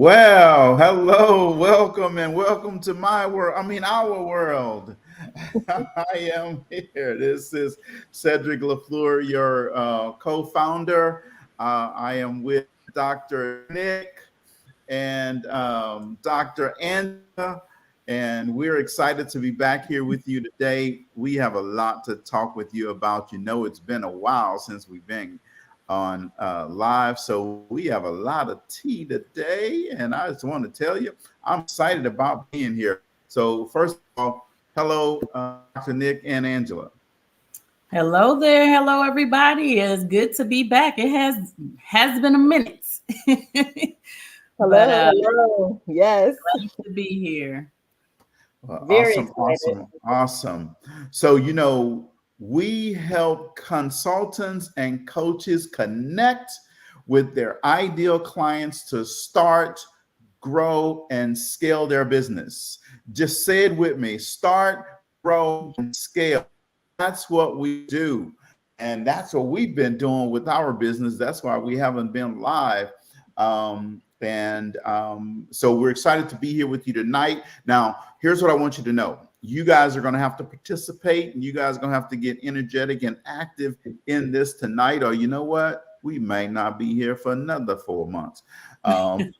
Well, hello, welcome, and welcome to my world. Our world. I am here. This is Cedrick LaFleur, your co-founder. I am with Dr. Nick and Dr. Angela, and we're excited to be back here with you today. We have a lot to talk with you about. You know, it's been a while since we've been on live, so we have a lot of tea today, and I just want to tell you, I'm excited about being here. So first of all, hello, Dr. Nick and Angela. Hello there. Hello, everybody. It's good to be back. It has been a minute. but Hello. Yes. Glad to be here. Very Awesome. So, you know, we help consultants and coaches connect with their ideal clients to start, grow, and scale their business. Just say it with me: start, grow, and scale. That's what we do. And that's what we've been doing with our business. That's why we haven't been live. So we're excited to be here with you tonight. Now, here's what I want you to know. You guys are going to have to participate, and you guys are going to have to get energetic and active in this tonight, or you know what? We may not be here for another 4 months. I'm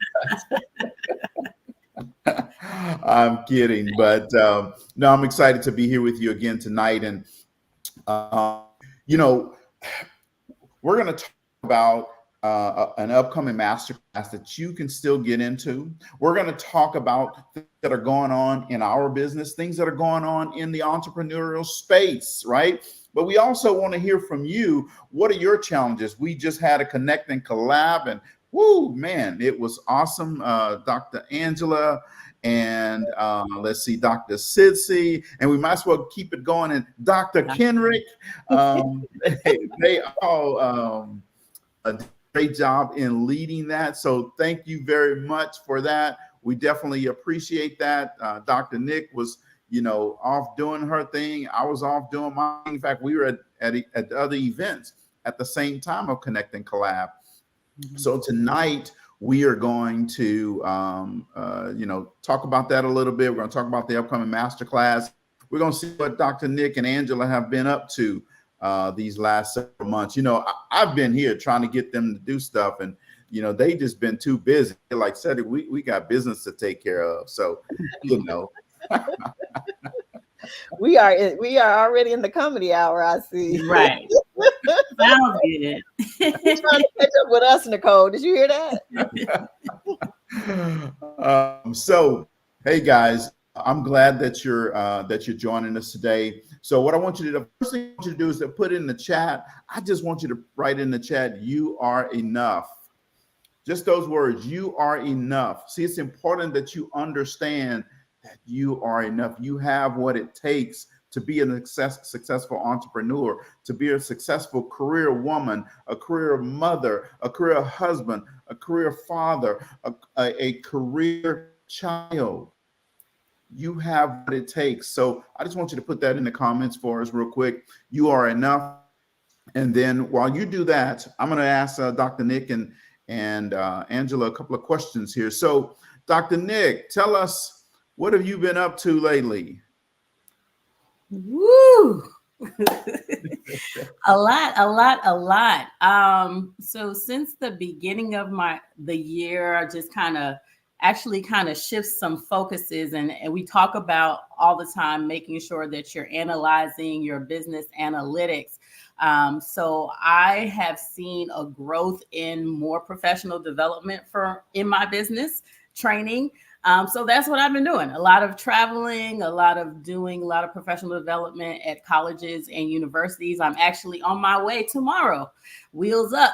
kidding, but no, I'm excited to be here with you again tonight. And, you know, we're going to talk about an upcoming masterclass that you can still get into. We're going to talk about things that are going on in our business, things that are going on in the entrepreneurial space, right? But we also want to hear from you. What are your challenges? We just had a connect and collab, and whoo, man, it was awesome. Dr. Angela and let's see, Dr. Sidsi, and we might as well keep it going. And Dr. Kenrick, they all great job in leading that. So thank you very much for that. We definitely appreciate that. Dr. Nick was, you know, off doing her thing. I was off doing mine. In fact, we were at other events at the same time of Connect and Collab. Mm-hmm. So tonight we are going to, talk about that a little bit. We're going to talk about the upcoming masterclass. We're going to see what Dr. Nick and Angela have been up to these last several months. You know, I've been here trying to get them to do stuff, and you know, they just been too busy. Like I said, we got business to take care of. So, you know, we are already in the comedy hour. I see. Right. Sounds good. You're trying to catch up with us, Nicole. Did you hear that? So, hey guys. I'm glad that you're joining us today. So what I want you to do, the first thing I want you to do is to put in the chat. I just want you to write in the chat, "You are enough." Just those words, "You are enough." See, it's important that you understand that you are enough. You have what it takes to be a successful entrepreneur, to be a successful career woman, a career mother, a career husband, a career father, a career child. You have what it takes. So I just want you to put that in the comments for us real quick. You are enough. And then while you do that, I'm going to ask Dr. Nick and Angela a couple of questions here. So Dr. Nick, tell us, what have you been up to lately? Woo! a lot. So since the beginning of the year, I just kind of shift some focuses, and we talk about all the time making sure that you're analyzing your business analytics. So I have seen a growth in more professional development in my business training. So that's what I've been doing. A lot of traveling, a lot of professional development at colleges and universities. I'm actually on my way tomorrow. Wheels up.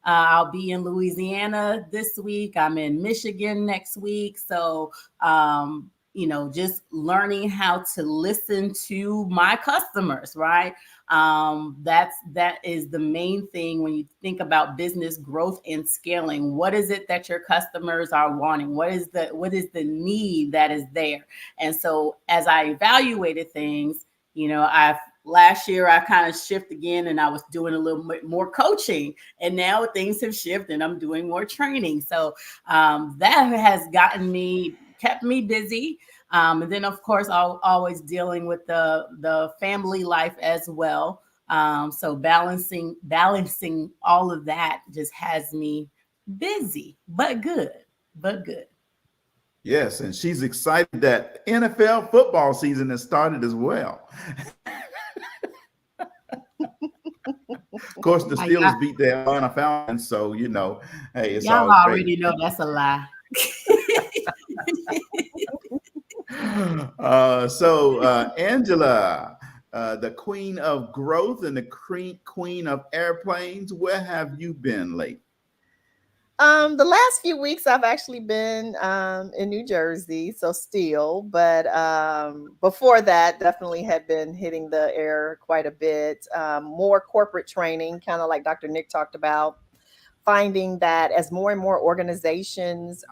I'll be in Louisiana this week. I'm in Michigan next week. So, just learning how to listen to my customers, right? That is the main thing when you think about business growth and scaling. What is it that your customers are wanting? What is the need that is there? And so as I evaluated things, I've last year I kind of shift again and I was doing a little bit more coaching, and now things have shifted and I'm doing more training. So that has kept me busy. And then of course, always dealing with the family life as well. So balancing all of that just has me busy, but good, but good. Yes, and she's excited that NFL football season has started as well. Of course, the Steelers beat the Atlanta Falcons, so hey, it's Y'all all great. already know that's a lie. Angela, the queen of growth and the queen of airplanes, where have you been lately? The last few weeks I've actually been in New Jersey, so still, but before that, definitely had been hitting the air quite a bit. More corporate training, kind of like Dr. Nick talked about, finding that as more and more organizations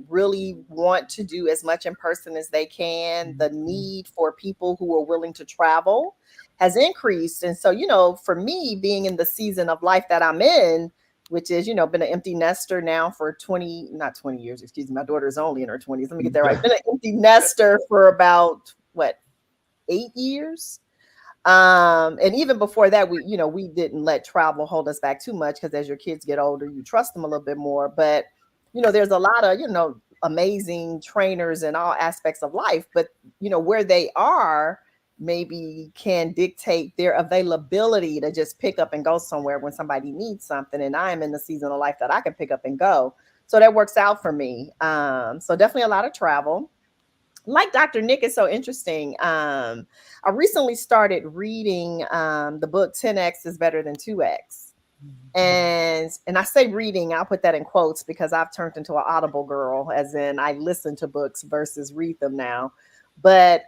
really want to do as much in person as they can, the need for people who are willing to travel has increased. And so, for me, being in the season of life that I'm in, which is, been an empty nester now for not 20 years, excuse me. My daughter is only in her 20s. Let me get that right. Been an empty nester for about 8 years. And even before that, we didn't let travel hold us back too much, because as your kids get older, you trust them a little bit more. But, there's a lot of, amazing trainers in all aspects of life, but, where they are maybe can dictate their availability to just pick up and go somewhere when somebody needs something. And I am in the season of life that I can pick up and go. So that works out for me. So definitely a lot of travel. Like Dr. Nick, is so interesting. I recently started reading the book 10X is Better Than 2X. And I say reading, I'll put that in quotes, because I've turned into an Audible girl, as in I listen to books versus read them now. But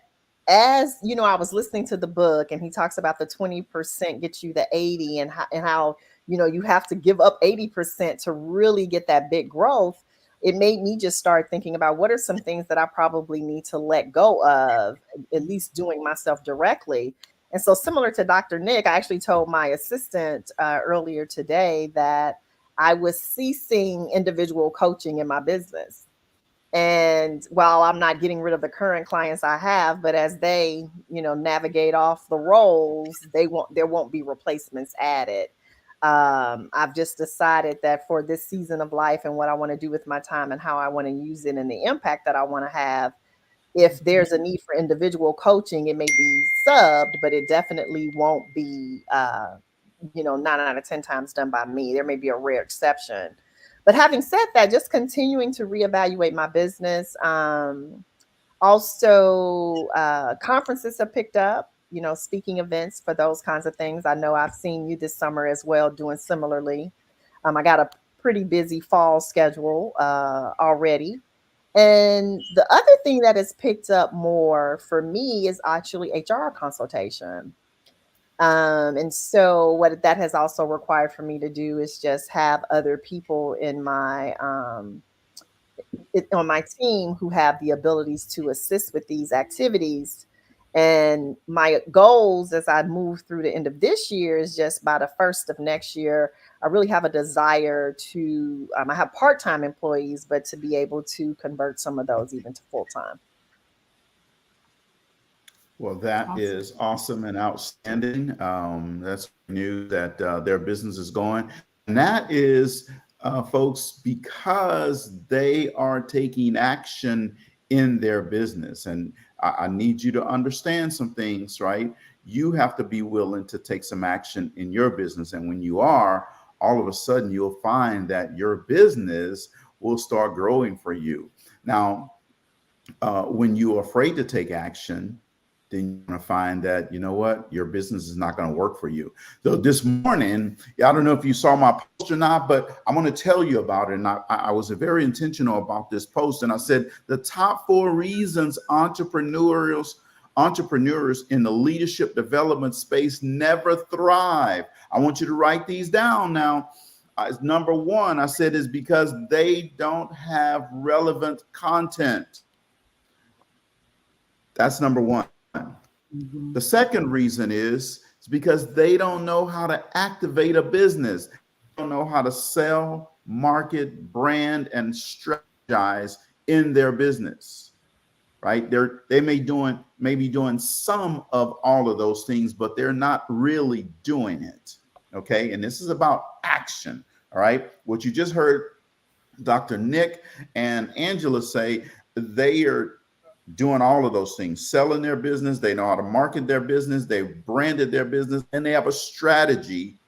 as I was listening to the book, and he talks about the 20% gets you the 80, and how you have to give up 80% to really get that big growth. It made me just start thinking about what are some things that I probably need to let go of, at least doing myself directly. And so, similar to Dr. Nick, I actually told my assistant earlier today that I was ceasing individual coaching in my business. And while I'm not getting rid of the current clients I have, but as they, navigate off the roles, there won't be replacements added. I've just decided that for this season of life and what I want to do with my time and how I want to use it and the impact that I want to have, if there's a need for individual coaching, it may be subbed, but it definitely won't be, 9 out of 10 times done by me. There may be a rare exception. But having said that, just continuing to reevaluate my business. Also, conferences have picked up, speaking events for those kinds of things. I know I've seen you this summer as well doing similarly. I got a pretty busy fall schedule already. And the other thing that has picked up more for me is actually HR consultation. And so what that has also required for me to do is just have other people in my on my team who have the abilities to assist with these activities. And my goals as I move through the end of this year is just by the first of next year, I really have a desire to, I have part-time employees, but to be able to convert some of those even to full-time. Well, that is awesome and outstanding. That's news that their business is going. And that is, folks, because they are taking action in their business. And I need you to understand some things, right? You have to be willing to take some action in your business. And when you are, all of a sudden, you'll find that your business will start growing for you. Now, when you're afraid to take action, then you're going to find that, your business is not going to work for you. So this morning, I don't know if you saw my post or not, but I'm going to tell you about it. And I was very intentional about this post. And I said, the top 4 reasons entrepreneurs in the leadership development space never thrive. I want you to write these down now. Number 1, I said, is because they don't have relevant content. That's number 1. Mhm. The second reason is because they don't know how to activate a business. They don't know how to sell, market, brand, and strategize in their business. Right? They may be doing some of all of those things, but they're not really doing it. Okay. And this is about action. All right. What you just heard Dr. Nick and Angela say, they are doing all of those things, selling their business. They know how to market their business. They branded their business, and they have a strategy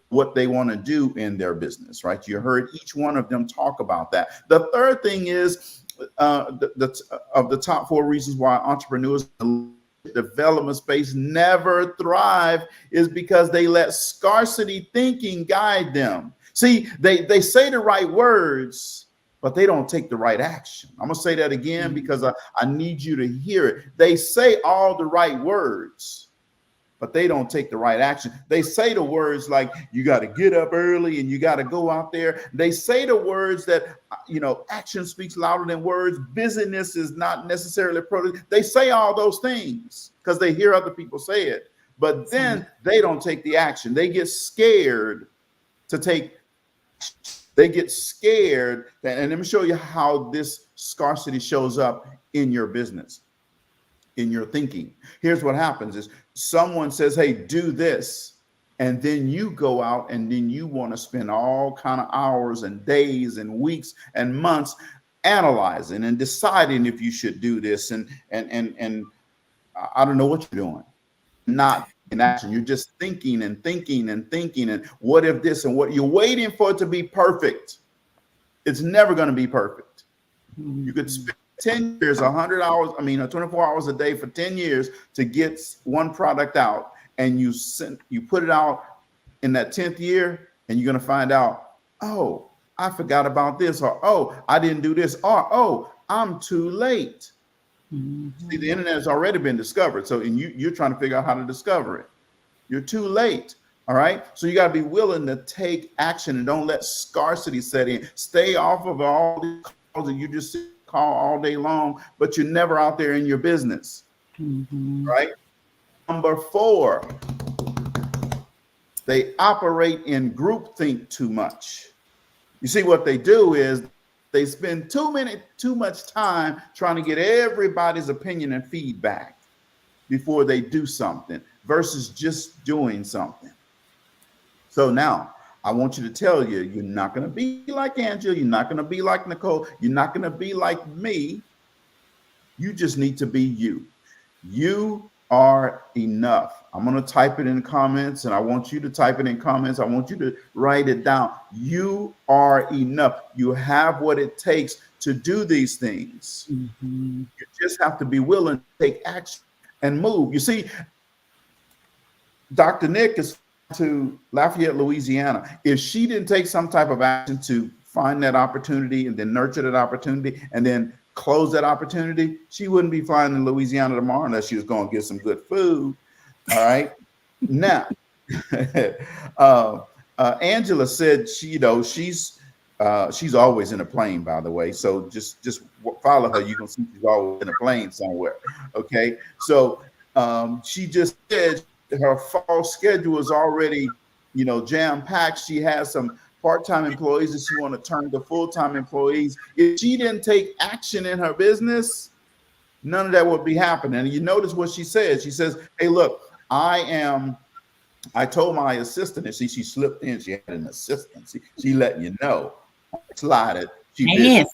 what they want to do in their business, right? You heard each one of them talk about that. The third thing is of the top four reasons why entrepreneurs in the development space never thrive is because they let scarcity thinking guide them. See, they say the right words, but they don't take the right action. I'm gonna say that again because I need you to hear it. They say all the right words, but they don't take the right action. They say the words like, you got to get up early and you got to go out there. They say the words that, action speaks louder than words. Busyness is not necessarily productive. They say all those things because they hear other people say it, but then they don't take the action. They get scared to take. They get scared. And let me show you how this scarcity shows up in your business, in your thinking. Here's what happens is someone says, hey, do this. And then you go out and then you want to spend all kind of hours and days and weeks and months analyzing and deciding if you should do this. And I don't know what you're doing. Not in action. You're just thinking and thinking and thinking. And what if this and what you're waiting for it to be perfect. It's never going to be perfect. You could spend 10 years, 100 hours, 24 hours a day for 10 years to get one product out, and you put it out in that 10th year, and you're going to find out, oh, I forgot about this, or oh, I didn't do this, or oh, I'm too late. See, the internet has already been discovered, so you're trying to figure out how to discover it. You're too late. All right. So you got to be willing to take action and don't let scarcity set in. Stay off of all these calls that you just call all day long, but you're never out there in your business. Right. Number 4, they operate in groupthink too much. You see, what they do is they spend too much time trying to get everybody's opinion and feedback before they do something versus just doing something. So now I want you to tell you, you're not going to be like Angela. You're not going to be like Nicole. You're not going to be like me. You just need to be you. You are enough. I'm going to type it in comments, and I want you to type it in comments. I want you to write it down. You are enough. You have what it takes to do these things. You just have to be willing to take action and move. You see, Dr. Nick is to Lafayette, Louisiana. If she didn't take some type of action to find that opportunity and then nurture that opportunity and then close that opportunity, she wouldn't be flying to Louisiana tomorrow unless she was going to get some good food. All right. Now, Angela said she's always in a plane, by the way. So just follow her. You can see she's always in a plane somewhere. Okay. So she just said her fall schedule is already, jam packed. She has some part-time employees that she want to turn to full-time employees. If she didn't take action in her business, none of that would be happening. And you notice what she says. She says, hey, look, I told my assistant, and see, she slipped in. She had an assistant. She letting you know. Slide it. She did.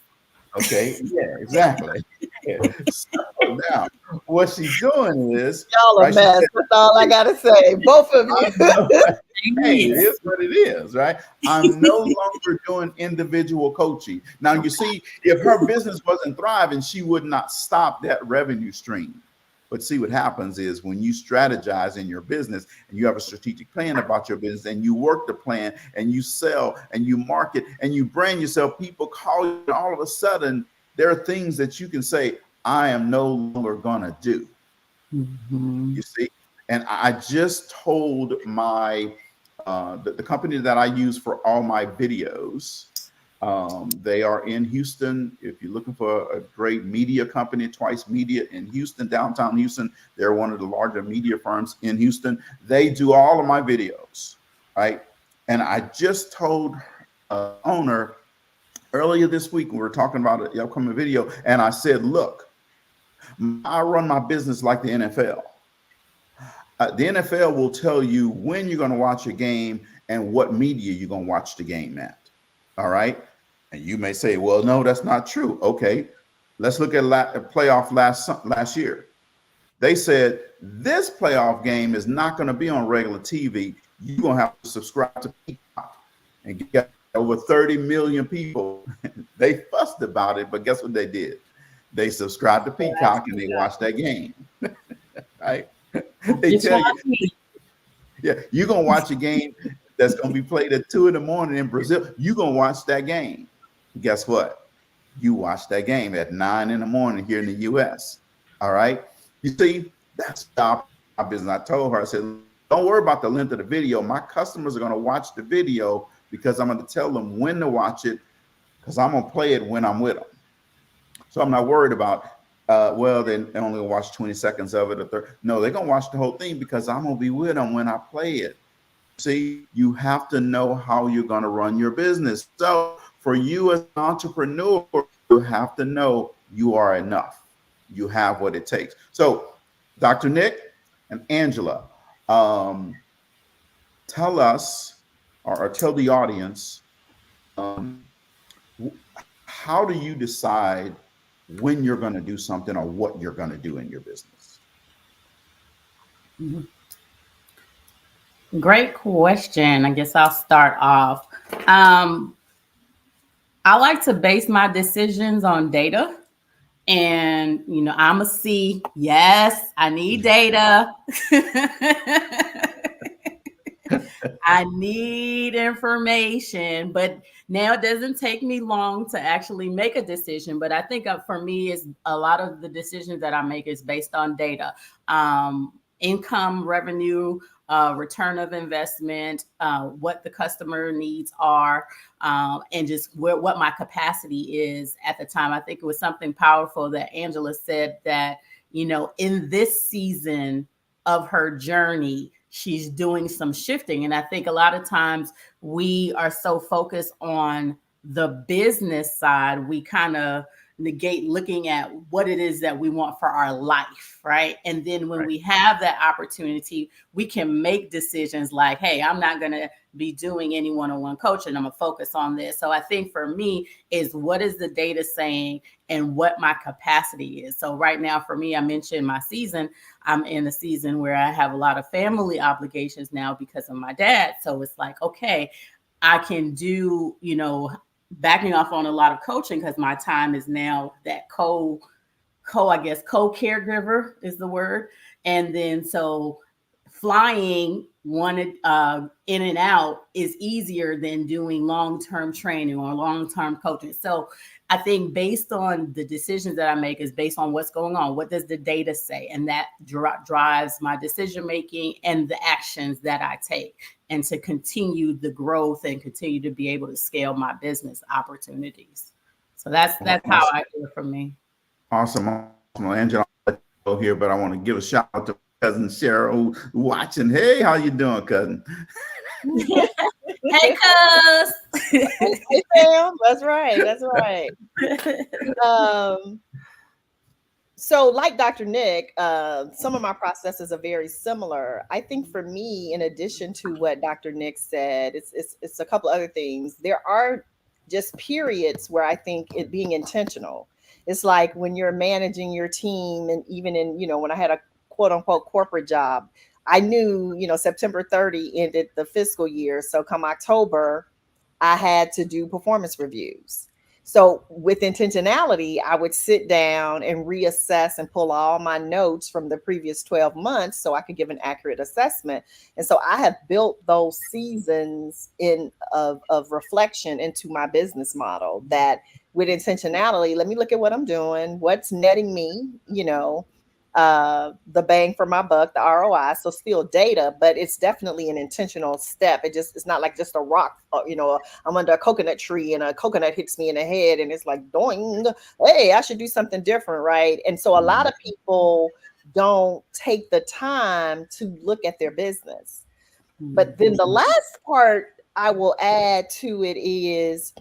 Okay. Yeah, exactly. Yeah. So now, what she's doing is y'all a mess. That's all I gotta say. Both of you. Hey, it is what it is, right? I'm no longer doing individual coaching. Now, you see, if her business wasn't thriving, she would not stop that revenue stream. But see, what happens is when you strategize in your business and you have a strategic plan about your business and you work the plan and you sell and you market and you brand yourself, people call you, and all of a sudden there are things that you can say, I am no longer going to do. You see? And I just told my the company that I use for all my videos, They are in Houston. If you're looking for a great media company, Twice Media in Houston, downtown Houston, they're one of the larger media firms in Houston. They do all of my videos, right? And I just told owner earlier this week, we were talking about the upcoming video, and I said, look, I run my business like the NFL. The NFL will tell you when you're going to watch a game and what media you're going to watch the game at. All right. And you may say, well, no, that's not true. Okay. Let's look at playoff last year. They said this playoff game is not going to be on regular TV. You're going to have to subscribe to Peacock and get over 30 million people. They fussed about it, but guess what they did? They subscribed to Peacock and they watched that game. Right? They tell you, yeah, you're going to watch a game that's going to be played at 2 a.m. in Brazil. You're going to watch that game. Guess what? You watch that game at 9 a.m. here in the U.S. All right. You see, that's our business. I told her, I said, don't worry about the length of the video. My customers are going to watch the video because I'm going to tell them when to watch it because I'm going to play it when I'm with them. So I'm not worried about, well, they only watch 20 seconds of it. No, they're going to watch the whole thing because I'm going to be with them when I play it. See, you have to know how you're going to run your business. So for you as an entrepreneur, you have to know you are enough. You have what it takes. So Dr. Nick and Angela, tell us or tell the audience, how do you decide when you're going to do something or what you're going to do in your business? Mm-hmm. Great question. I guess I'll start off. I like to base my decisions on data. And, you know, I'm a C. Yes, I need data. I need information. But now it doesn't take me long to actually make a decision. But I think for me, is a lot of the decisions that I make is based on data, income, revenue, return of investment, what the customer needs are, and just what my capacity is at the time. I think it was something powerful that Angela said that, you know, in this season of her journey, she's doing some shifting. And I think a lot of times we are so focused on the business side, we kind of negate looking at what it is that we want for our life, right? And then when we have that opportunity, we can make decisions like, hey, I'm not going to be doing any one-on-one coaching. I'm going to focus on this. So I think for me is what is the data saying and what my capacity is. So right now for me, I mentioned my season. I'm in a season where I have a lot of family obligations now because of my dad. So it's like, okay, I can do, you know, backing off on a lot of coaching because my time is now that co-caregiver is the word. And then so flying in and out is easier than doing long-term training or long-term coaching. So I think based on the decisions that I make is based on what's going on. What does the data say? And that drives my decision-making and the actions that I take, and to continue the growth and continue to be able to scale my business opportunities. So that's how I do it for me. Awesome. Angela, I'll let you go here, but I want to give a shout out to cousin Cheryl watching. Hey, how you doing, cousin? Hey, cuz. Hey, Sam. That's right. So like Dr. Nick, some of my processes are very similar. I think for me, in addition to what Dr. Nick said, it's a couple other things. There are just periods where I think it being intentional. It's like when you're managing your team, and even in, you know, when I had a quote unquote corporate job, I knew, you know, September 30 ended the fiscal year. So come October, I had to do performance reviews. So with intentionality, I would sit down and reassess and pull all my notes from the previous 12 months so I could give an accurate assessment. And so I have built those seasons of reflection into my business model, that with intentionality, let me look at what I'm doing, what's netting me, you know, the bang for my buck, the ROI. So still data, but it's definitely an intentional step. It's not like just a rock, I'm under a coconut tree and a coconut hits me in the head and it's like, doing, hey, I should do something different, right? And so a lot of people don't take the time to look at their business. But then the last part I will add to it is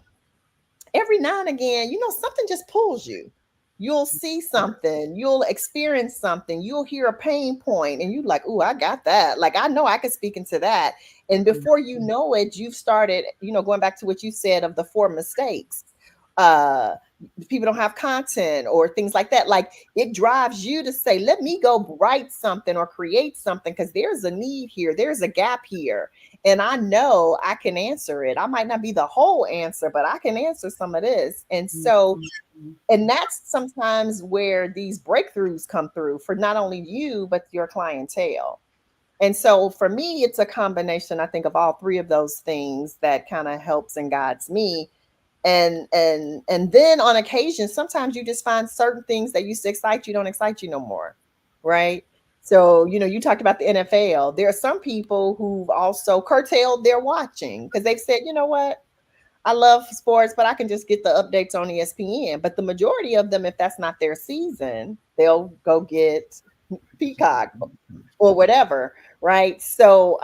every now and again, something just pulls you. You'll see something, you'll experience something, you'll hear a pain point, and you're like, "Oh, I got that. Like, I know I could speak into that." And before you know it, you've started, going back to what you said of the 4 mistakes. Uh, People don't have content or things like that. Like, it drives you to say, "Let me go write something or create something because there's a need here, there's a gap here." And I know I can answer it. I might not be the whole answer, but I can answer some of this. And so, and that's sometimes where these breakthroughs come through for not only you, but your clientele. And so for me, it's a combination, I think, of all three of those things that kind of helps and guides me. And then on occasion, sometimes you just find certain things that used to excite you don't excite you no more. Right. So, you talked about the NFL. There are some people who've also curtailed their watching because they've said, you know what? I love sports, but I can just get the updates on ESPN. But the majority of them, if that's not their season, they'll go get Peacock or whatever. Right. So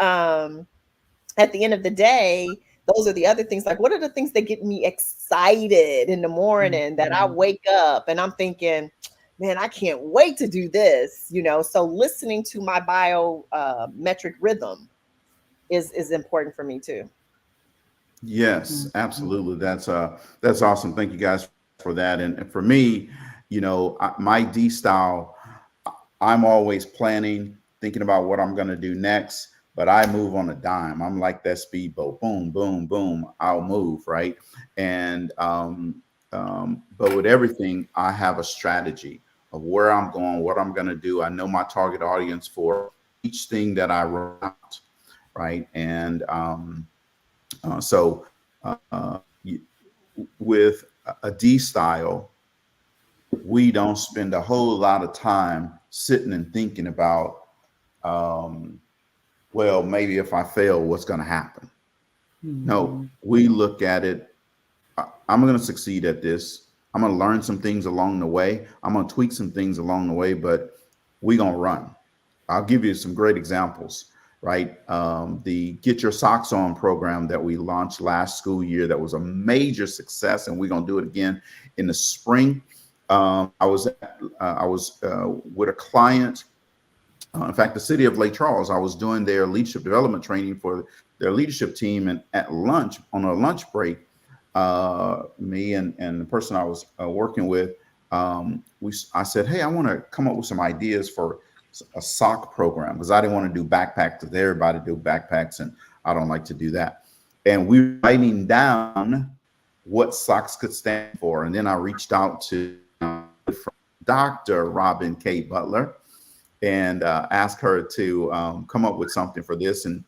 at the end of the day, those are the other things. Like, what are the things that get me excited in the morning that I wake up and I'm thinking, man, I can't wait to do this, So listening to my biometric rhythm is important for me too. Yes, absolutely. That's awesome. Thank you guys for that. And for me, my D style, I'm always planning, thinking about what I'm going to do next, but I move on a dime. I'm like that speedboat, boom, boom, boom. I'll move, right? And but with everything, I have a strategy of where I'm going, what I'm going to do. I know my target audience for each thing that I run out, right? And so with a D style, we don't spend a whole lot of time sitting and thinking about, well, maybe if I fail, what's going to happen? No, we look at it. I'm going to succeed at this. I'm going to learn some things along the way. I'm going to tweak some things along the way, but we're going to run. I'll give you some great examples, right? The Get Your Socks On program that we launched last school year, that was a major success, and we're going to do it again in the spring. I was with a client. In fact, the city of Lake Charles, I was doing their leadership development training for their leadership team. And at lunch, on a lunch break, me and the person I was working with, I said, hey, I want to come up with some ideas for a sock program, because I didn't want to do backpacks because everybody do backpacks and I don't like to do that. And we were writing down what socks could stand for. And then I reached out to Dr. Robin K. Butler and asked her to come up with something for this. And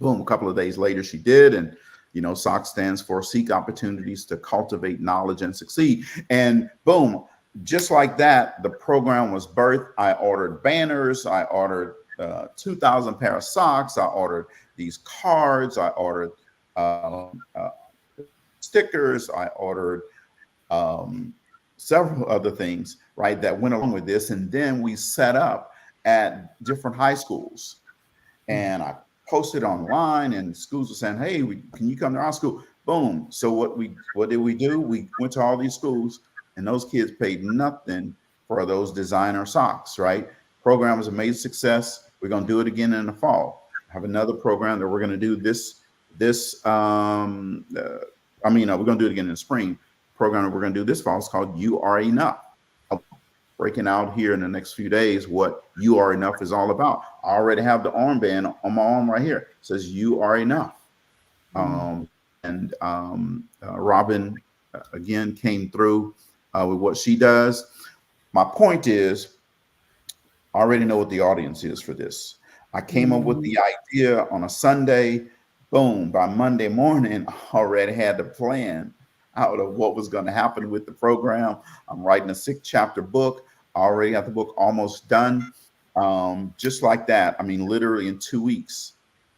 boom, a couple of days later, she did. And, SOC stands for Seek Opportunities to Cultivate Knowledge and Succeed. And boom, just like that, the program was birthed. I ordered banners. I ordered 2,000 pair of socks. I ordered these cards. I ordered stickers. I ordered several other things, right, that went along with this. And then we set up at different high schools, and I posted online, and schools were saying, hey, can you come to our school? Boom. So what did we do? We went to all these schools, and those kids paid nothing for those designer socks, right? Program was a major success. We're going to do it again in the fall. I have another program that we're going to do we're going to do it again in the spring. Program that we're going to do this fall is called You Are Enough. Breaking out here in the next few days what You Are Enough is all about. I already have the armband on my arm right here. It says You Are Enough. Robin again came through with what she does. My point is, I already know what the audience is for this. I came up with the idea on a Sunday. Boom, by Monday morning, I already had the plan out of what was going to happen with the program. I'm writing a 6-chapter book. I already got the book almost done. Just like that. I mean, literally in 2 weeks,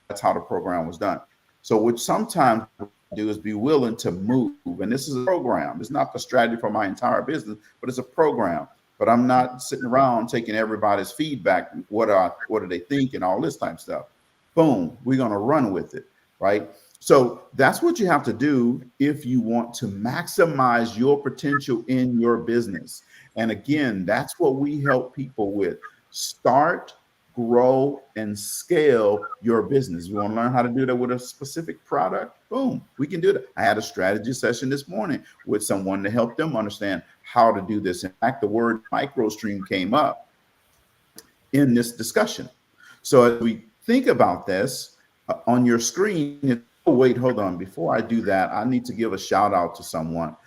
that's how the program was done. So what sometimes we do is be willing to move. And this is a program. It's not the strategy for my entire business, but it's a program. But I'm not sitting around taking everybody's feedback. What do they think and all this type of stuff. Boom, we're going to run with it, right? So that's what you have to do if you want to maximize your potential in your business. And again, that's what we help people with. Start, grow, and scale your business. You want to learn how to do that with a specific product? Boom, we can do that. I had a strategy session this morning with someone to help them understand how to do this. In fact, the word microstream came up in this discussion. So as we think about this on your screen, oh, wait, hold on. Before I do that, I need to give a shout out to someone.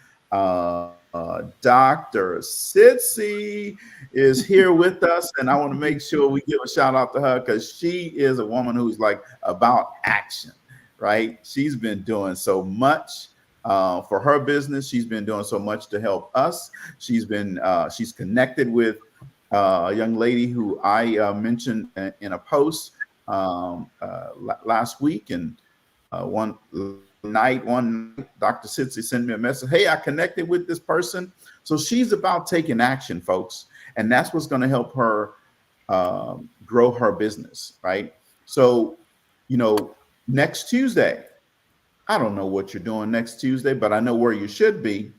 Dr. Sitsi is here with us, and I want to make sure we give a shout out to her because she is a woman who's like about action, right? She's been doing so much for her business. She's been doing so much to help us. She's connected with a young lady who I mentioned in a post last week, and one night, Dr. Sitsi sent me a message. Hey, I connected with this person. So she's about taking action, folks. And that's what's going to help her grow her business, right? So, next Tuesday, I don't know what you're doing next Tuesday, but I know where you should be.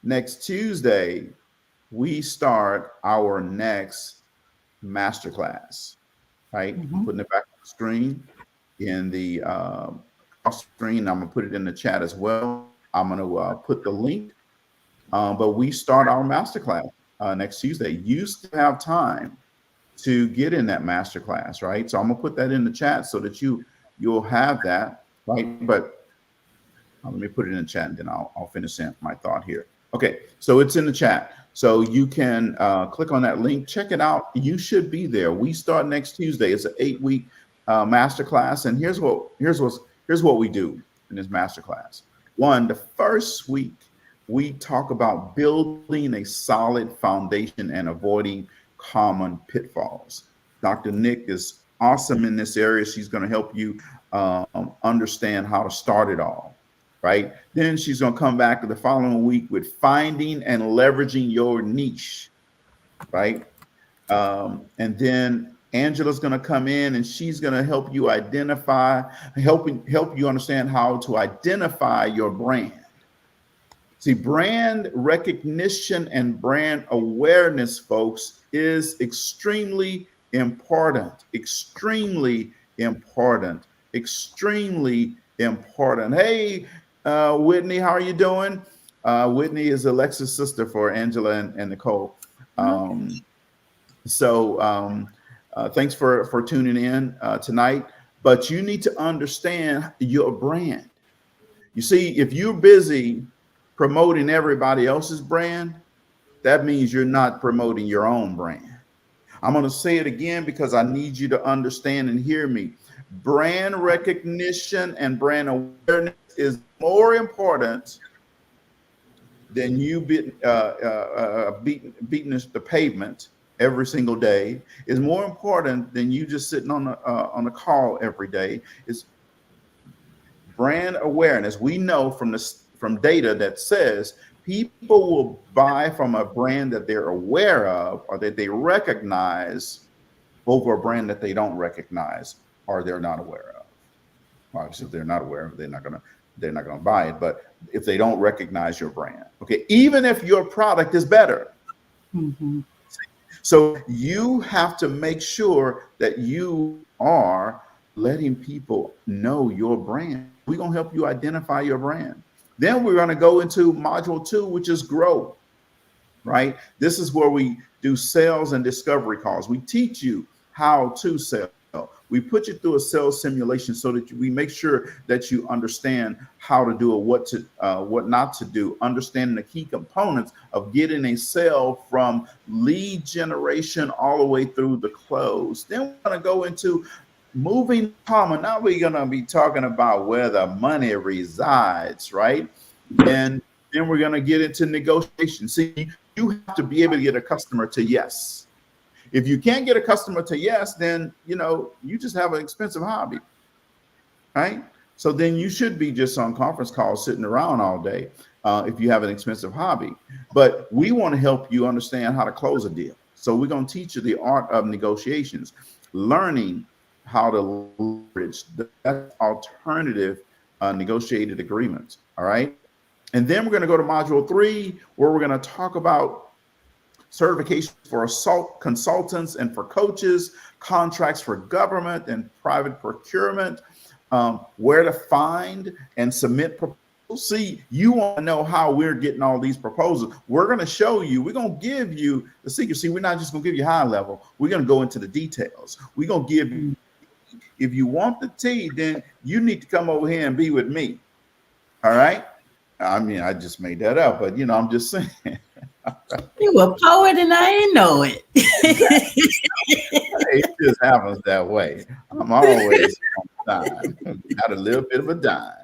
Next Tuesday, we start our next masterclass, right? Mm-hmm. Putting it back on the screen in the screen. I'm gonna put it in the chat as well. I'm gonna put the link, but we start our masterclass next Tuesday. You still have time to get in that masterclass, right? So I'm gonna put that in the chat so that you'll have that, right? But let me put it in the chat and then I'll finish my thought here. Okay, so it's in the chat. So you can click on that link, check it out. You should be there. We start next Tuesday. It's an 8-week masterclass, and here's what we do in this masterclass. One, the first week, we talk about building a solid foundation and avoiding common pitfalls. Dr. Nick is awesome in this area. She's going to help you understand how to start it all, right? Then she's going to come back the following week with finding and leveraging your niche, right? And then Angela's going to come in and she's going to help you help you understand how to identify your brand. See, brand recognition and brand awareness, folks, is extremely important, extremely important, extremely important. Hey, Whitney, how are you doing? Whitney is Alexa's sister for Angela and Nicole. Thanks for tuning in tonight. But you need to understand your brand. You see, if you're busy promoting everybody else's brand, that means you're not promoting your own brand. I'm going to say it again because I need you to understand and hear me. Brand recognition and brand awareness is more important than you beating the pavement every single day. Is more important than you just sitting on a call every day. Is brand awareness. We know from data that says people will buy from a brand that they're aware of or that they recognize over a brand that they don't recognize or they're not aware of. Obviously, if they're not aware of it, they're not gonna buy it. But if they don't recognize your brand, okay, even if your product is better. Mm-hmm. So you have to make sure that you are letting people know your brand. We're gonna help you identify your brand. Then we're going to go into module 2, which is grow, right? This is where we do sales and discovery calls. We teach you how to sell. We put you through a sales simulation so that we make sure that you understand how to do it, what not to do, understanding the key components of getting a sale from lead generation all the way through the close. Then we're going to go into moving common. Now we're going to be talking about where the money resides, right? And then we're going to get into negotiation. See, you have to be able to get a customer to yes. If you can't get a customer to yes, then you just have an expensive hobby, right? So then you should be just on conference calls sitting around all day if you have an expensive hobby. But we want to help you understand how to close a deal. So we're going to teach you the art of negotiations, learning how to leverage the alternative negotiated agreements. All right. And then we're going to go to module 3, where we're going to talk about certification for consultants and for coaches, contracts for government and private procurement, where to find and submit proposals. See, you want to know how we're getting all these proposals. We're going to show you, we're going to give you the secret. See, we're not just going to give you high level. We're going to go into the details. We're going to give you, if you want the tea, then you need to come over here and be with me. All right. I mean, I just made that up, but I'm just saying. You a poet and I ain't know it. It just happens that way. I'm always on time. Got a little bit of a dime.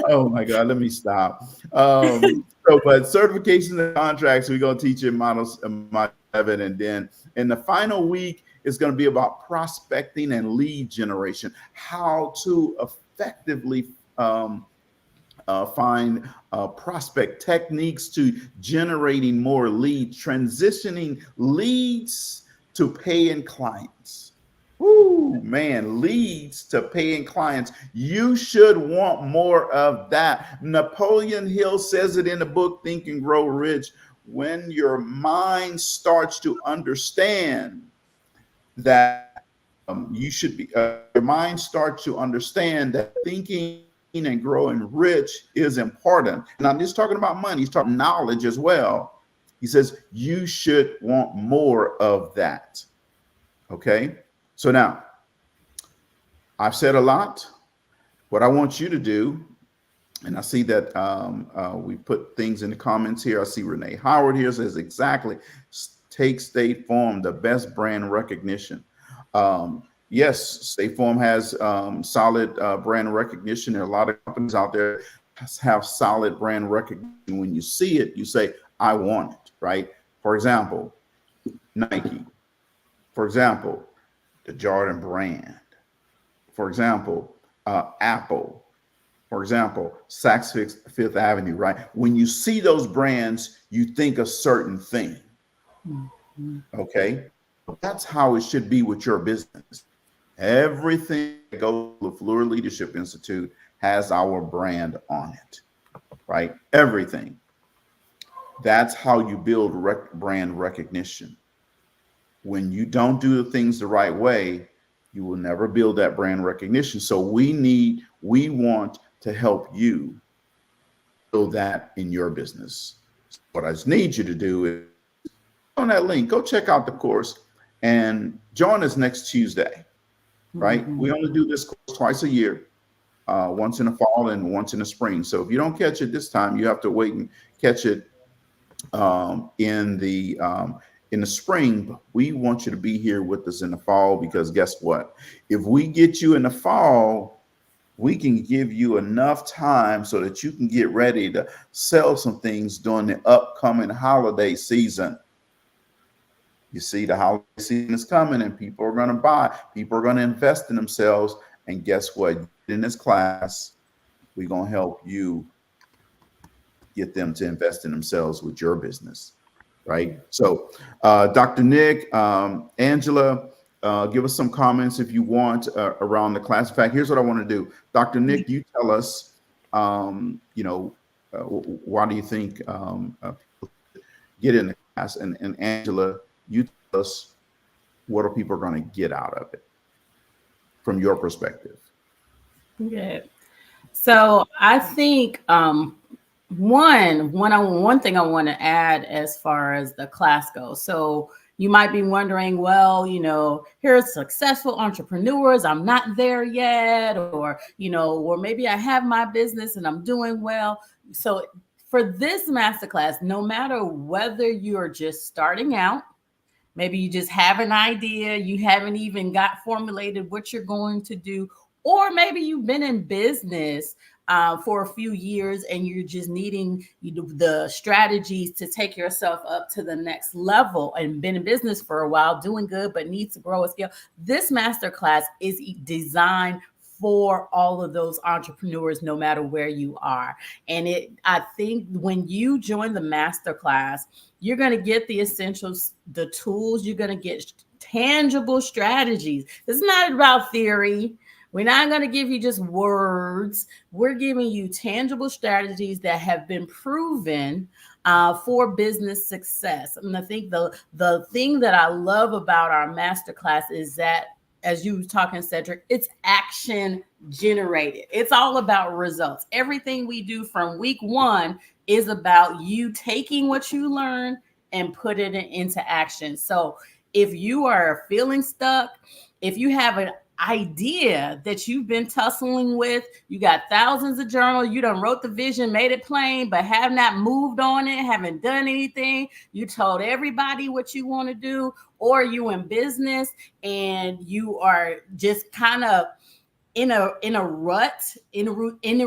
Oh my God, let me stop. But certifications and contracts, we're going to teach you models 7, and then in the final week, it's going to be about prospecting and lead generation, how to effectively find prospect techniques to generating more leads, transitioning leads to paying clients. Woo, man, leads to paying clients. You should want more of that. Napoleon Hill says it in the book, Think and Grow Rich. When your mind starts to understand that you should be, your mind starts to understand that thinking and growing rich is important. And I'm just talking about money. He's talking knowledge as well. He says you should want more of that. Okay. So now I've said a lot. What I want you to do, and I see that we put things in the comments here. I see Renee Howard here says exactly. Take State Farm, the best brand recognition. Yes, State Farm has solid brand recognition. There are a lot of companies out there that have solid brand recognition. When you see it, you say, I want it, right? For example, Nike. For example, the Jordan brand. For example, Apple. For example, Saks Fifth Avenue, right? When you see those brands, you think a certain thing. Okay? That's how it should be with your business. Everything that goes to the Fleur Leadership Institute has our brand on it, right? Everything. That's how you build brand recognition. When you don't do the things the right way, you will never build that brand recognition. So we want to help you build that in your business. What I just need you to do is on that link, go check out the course and join us next Tuesday, right? Mm-hmm. We only do this course twice a year, once in the fall and once in the spring. So if you don't catch it this time, you have to wait and catch it in the spring. But we want you to be here with us in the fall, because guess what? If we get you in the fall, we can give you enough time so that you can get ready to sell some things during the upcoming holiday season. You see, the holiday season is coming and people are going to buy. People are going to invest in themselves. And guess what? In this class, we're going to help you get them to invest in themselves with your business, right? So, Dr. Nick, Angela, give us some comments if you want around the class. In fact, here's what I want to do. Dr. Nick, you tell us, why do you think people get in the class? And Angela, you tell us, what are people going to get out of it from your perspective? Okay. So I think one thing I want to add as far as the class goes. So you might be wondering, well, here's successful entrepreneurs. I'm not there yet, or maybe I have my business and I'm doing well. So for this masterclass, no matter whether you're just starting out, maybe you just have an idea, you haven't even got formulated what you're going to do, or maybe you've been in business for a few years, and you're just needing the strategies to take yourself up to the next level, and been in business for a while, doing good, but needs to grow a skill, this masterclass is designed for all of those entrepreneurs, no matter where you are. And I think when you join the masterclass, you're going to get the essentials, the tools, you're going to get tangible strategies. It's not about theory. We're not going to give you just words. We're giving you tangible strategies that have been proven for business success. And I think the thing that I love about our masterclass is that, as you were talking, Cedrick, it's action generated. It's all about results. Everything we do from week one is about you taking what you learn and put it into action. So if you are feeling stuck, if you have an idea that you've been tussling with, you got thousands of journals, you done wrote the vision, made it plain, but have not moved on it, haven't done anything, you told everybody what you want to do, or you in business and you are just kind of in a rut, in a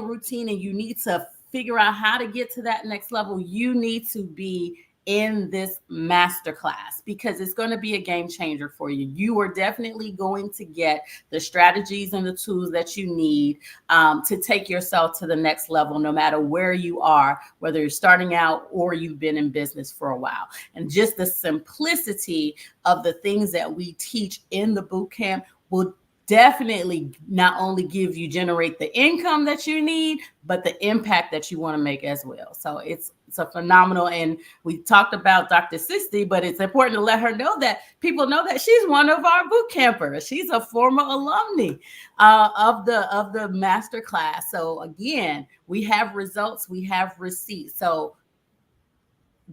routine, and you need to figure out how to get to that next level, you need to be in this masterclass, because it's going to be a game changer for you. You are definitely going to get the strategies and the tools that you need to take yourself to the next level, no matter where you are, whether you're starting out or you've been in business for a while. And just the simplicity of the things that we teach in the boot camp will definitely not only generate the income that you need, but the impact that you want to make as well. So it's a phenomenal, and we talked about Dr. Sisti, but it's important to let her know that people know that she's one of our boot campers. She's a former alumni of the master class. So again, we have results, we have receipts. So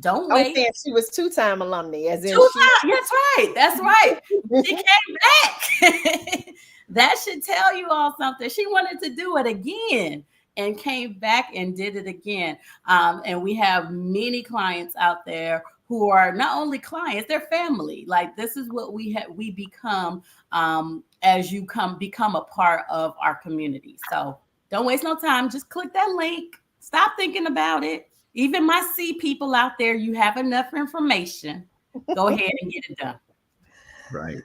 don't wait. She was 2-time alumni, as in That's right. That's right. She came back. That should tell you all something. She wanted to do it again and came back and did it again. And we have many clients out there who are not only clients, they're family. Like, this is what we become as you become a part of our community. So don't waste no time. Just click that link. Stop thinking about it. Even my C people out there, you have enough information. Go ahead and get it done. Right.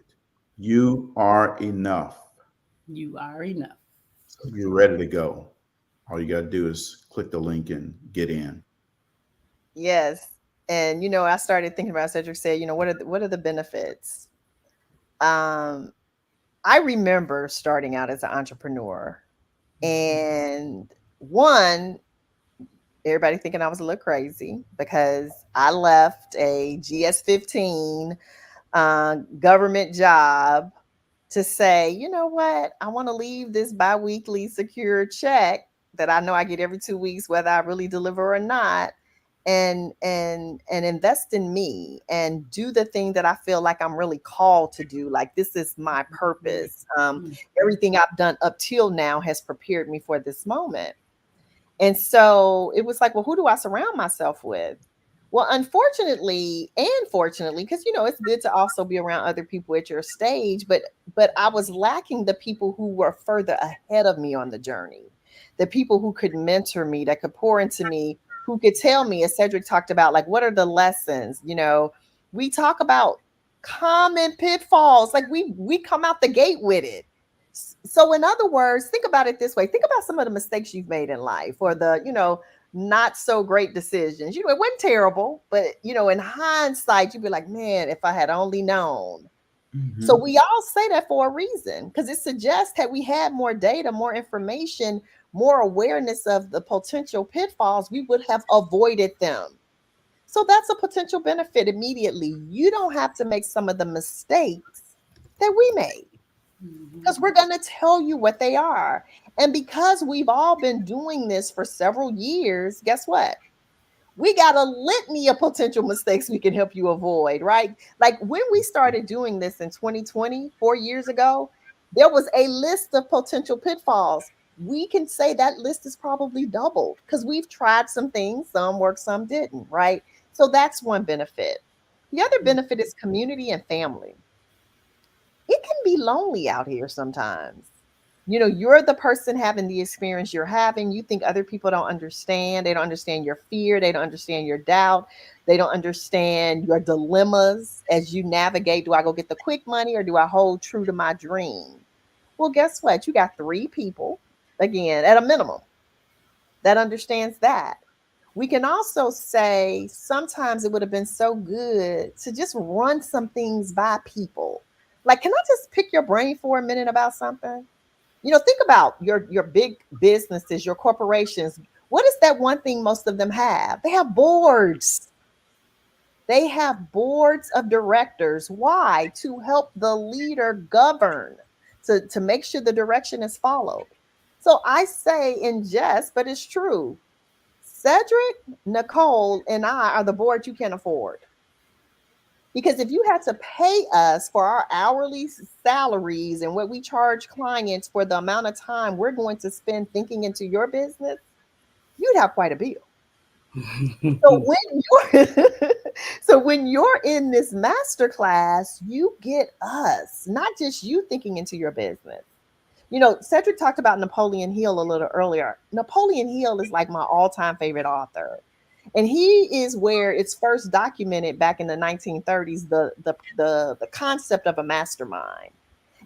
You are enough. You are enough. So you're ready to go. All you got to do is click the link and get in. Yes. And, I started thinking about, Cedrick said, what are the benefits? I remember starting out as an entrepreneur, and everybody thinking I was a little crazy because I left a GS-15 government job to say, you know what, I want to leave this biweekly secure check that I know I get every 2 weeks, whether I really deliver or not, and invest in me and do the thing that I feel like I'm really called to do. Like, this is my purpose. Everything I've done up till now has prepared me for this moment. And so it was like, well, who do I surround myself with? Well, unfortunately and fortunately, because, it's good to also be around other people at your stage, but I was lacking the people who were further ahead of me on the journey, the people who could mentor me, that could pour into me, who could tell me, as Cedrick talked about, like, what are the lessons? We talk about common pitfalls, like we come out the gate with it. So in other words, think about it this way. Think about some of the mistakes you've made in life, or the, not so great decisions. It wasn't terrible, but, in hindsight, you'd be like, man, if I had only known. Mm-hmm. So we all say that for a reason, because it suggests that we had more data, more information, more awareness of the potential pitfalls, we would have avoided them. So that's a potential benefit immediately. You don't have to make some of the mistakes that we made, because we're going to tell you what they are. And because we've all been doing this for several years, guess what? We got a litany of potential mistakes we can help you avoid, right? Like, when we started doing this in 2020, 4 years ago, there was a list of potential pitfalls. We can say that list is probably doubled because we've tried some things, some worked, some didn't, right? So that's one benefit. The other benefit is community and family. It can be lonely out here sometimes. You know, you're the person having the experience you're having. You think other people don't understand. They don't understand your fear. They don't understand your doubt. They don't understand your dilemmas as you navigate. Do I go get the quick money or do I hold true to my dream? Well, guess what? You got three people, again, at a minimum, that understands that. We can also say sometimes it would have been so good to just run some things by people. Like, can I just pick your brain for a minute about something? You know, think about your big businesses, your corporations. What is that one thing most of them have? They have boards. They have boards of directors. Why? To help the leader govern, to make sure the direction is followed. So I say in jest, but it's true. Cedrick, Nicole, and I are the board you can afford. Because if you had to pay us for our hourly salaries and what we charge clients for the amount of time we're going to spend thinking into your business, you'd have quite a bill. So when you're so when you're in this masterclass, you get us, not just you thinking into your business. You know, Cedrick talked about Napoleon Hill a little earlier. Napoleon Hill is like my all-time favorite author. And he is where it's first documented back in the 1930s, the concept of a mastermind.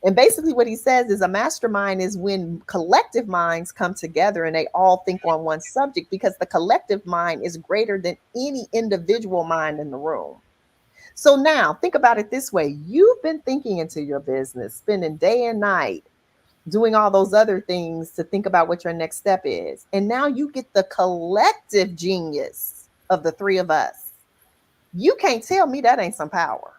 And basically what he says is a mastermind is when collective minds come together and they all think on one subject, because the collective mind is greater than any individual mind in the room. So now think about it this way. You've been thinking into your business, spending day and night, doing all those other things to think about what your next step is. And now you get the collective genius of the three of us. You can't tell me that ain't some power.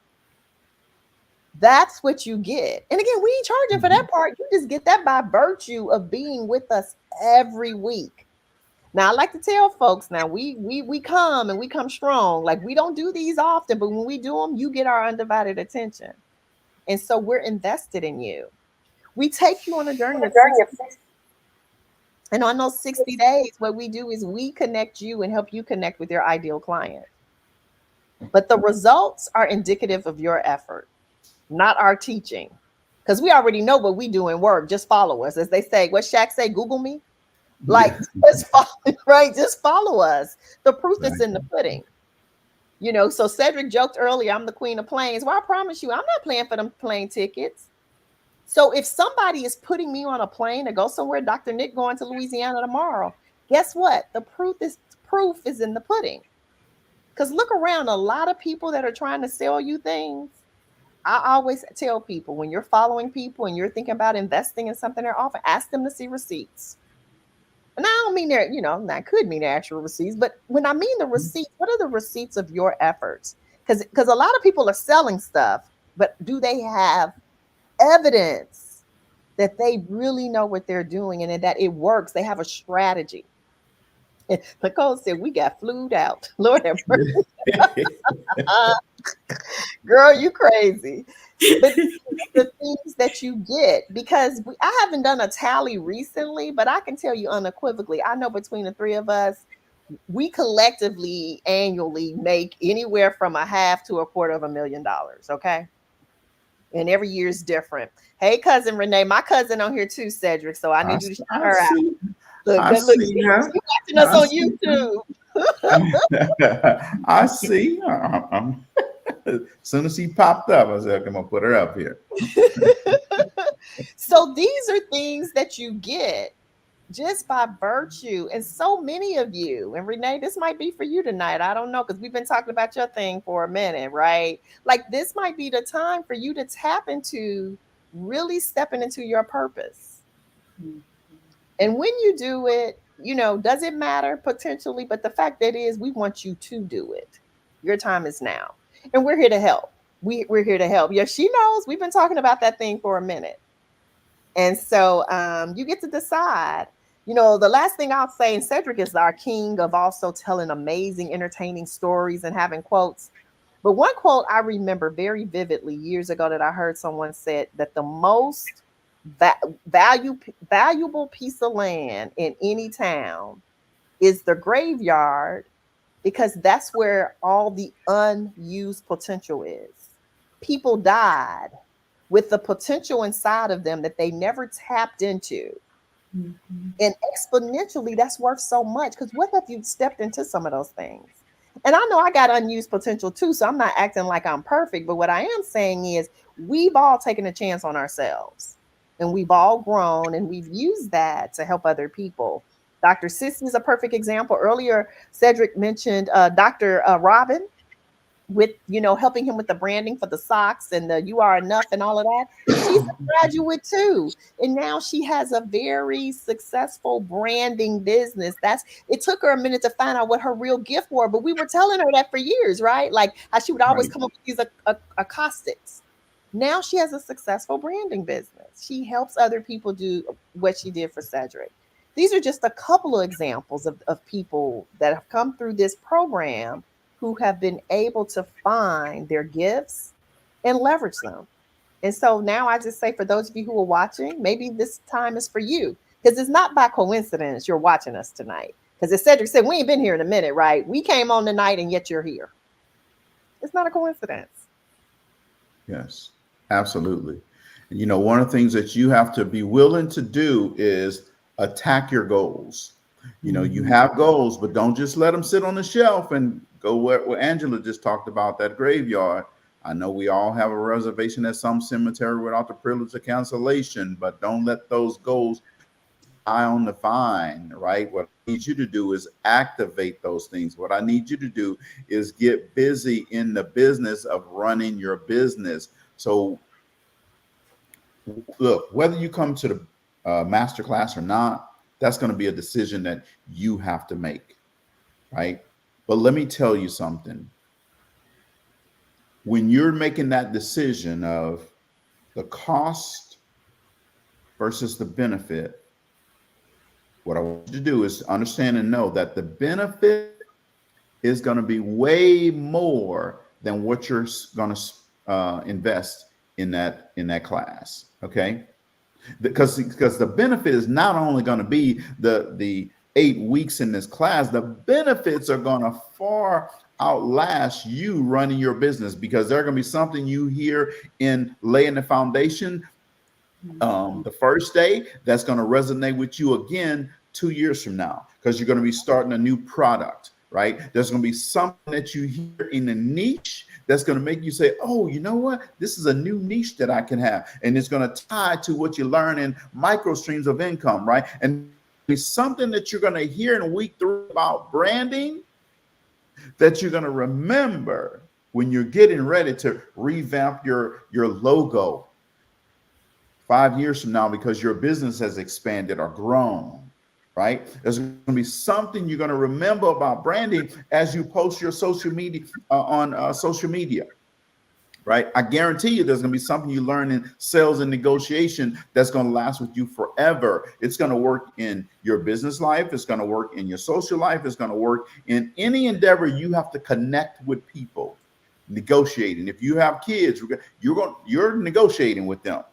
That's what you get. And again, we ain't charging for that part. You just get that by virtue of being with us every week. Now, I like to tell folks, now we come and we come strong. Like, we don't do these often, but when we do them, you get our undivided attention. And so we're invested in you. We take you on a journey of 60. And on those 60 days, what we do is we connect you and help you connect with your ideal client. But the results are indicative of your effort, not our teaching. Because we already know what we do in work. Just follow us. As they say, what Shaq say, Google me. Like, just follow, right? Just follow us. The proof is in the pudding. You know, so Cedrick joked earlier, I'm the queen of planes. Well, I promise you, I'm not paying for them plane tickets. So if somebody is putting me on a plane to go somewhere, Dr. Nick going to Louisiana tomorrow, guess what? The proof is in the pudding. Because look around, a lot of people that are trying to sell you things. I always tell people, when you're following people and you're thinking about investing in something they're offering, ask them to see receipts. And I don't mean they're, you know, that could mean actual receipts, but when I mean the receipts, what are the receipts of your efforts? Because a lot of people are selling stuff, but do they have evidence that they really know what they're doing and that it works? They have a strategy. Nicole said, we got flued out. Lord have mercy. Girl, you crazy. But the things that you get, because I haven't done a tally recently, but I can tell you unequivocally, I know between the three of us, we collectively annually make anywhere from $500,000 to $250,000. Okay. And every year is different. Hey, cousin Renee, my cousin on here too, Cedrick. So I need you to shout her out. Look, you watching us on YouTube. I see. As soon as he popped up, I was like, I'm gonna put her up here. So these are things that you get just by virtue. And so many of you, and Renee, this might be for you tonight. I don't know, because we've been talking about your thing for a minute, right? Like, this might be the time for you to tap into really stepping into your purpose. And when you do it, you know, does it matter potentially? But the fact that is, we want you to do it. Your time is now. And we're here to help. We're here to help. Yeah, she knows. We've been talking about that thing for a minute. And so you get to decide. You know, the last thing I'll say, and Cedrick is our king of also telling amazing, entertaining stories and having quotes. But one quote I remember very vividly years ago that I heard someone said that the most valuable piece of land in any town is the graveyard, because that's where all the unused potential is. People died with the potential inside of them that they never tapped into. Mm-hmm. And exponentially, that's worth so much. Because what if you stepped into some of those things? And I know I got unused potential too, so I'm not acting like I'm perfect. But what I am saying is, we've all taken a chance on ourselves, and we've all grown, and we've used that to help other people. Dr. Sissy is a perfect example. Earlier, Cedrick mentioned Dr. Robin, with helping him with the branding for the socks and the "You Are Enough" and all of that. She's a graduate too, and now she has a very successful branding business. It took her a minute to find out what her real gift were, but we were telling her that for years, right? Like how she would always Right. come up with these acoustics. Now she has a successful branding business. She helps other people do what she did for Cedrick. These are just a couple of examples of people that have come through this program who have been able to find their gifts and leverage them. And so now I just say, for those of you who are watching, maybe this time is for you, because it's not by coincidence you're watching us tonight. Because as Cedrick said, we ain't been here in a minute, right? We came on tonight and yet you're here. It's not a coincidence. Yes, absolutely. And one of the things that you have to be willing to do is attack your goals. You have goals, but don't just let them sit on the shelf and go what Angela just talked about, that graveyard. I know we all have a reservation at some cemetery without the privilege of cancellation, but don't let those goals die on the vine, right? What I need you to do is activate those things. What I need you to do is get busy in the business of running your business. So look, whether you come to the masterclass or not, that's going to be a decision that you have to make, right? But let me tell you something. When you're making that decision of the cost versus the benefit, what I want you to do is understand and know that the benefit is going to be way more than what you're going to invest in that class. Okay, because the benefit is not only going to be the 8 weeks in this class. The benefits are going to far outlast you running your business, because they're going to be something you hear in laying the foundation the first day that's going to resonate with you again 2 years from now, because you're going to be starting a new product, right? There's going to be something that you hear in the niche that's going to make you say, oh, you know what? This is a new niche that I can have. And it's going to tie to what you learn in micro streams of income, right? And it's something that you're going to hear in week 3 about branding that you're going to remember when you're getting ready to revamp your logo 5 years from now, because your business has expanded or grown, right? There's going to be something you're going to remember about branding as you post your social media on social media, right? I guarantee you there's going to be something you learn in sales and negotiation that's going to last with you forever. It's going to work in your business life. It's going to work in your social life. It's going to work in any endeavor you have to connect with people, negotiating. If you have kids, you're negotiating with them.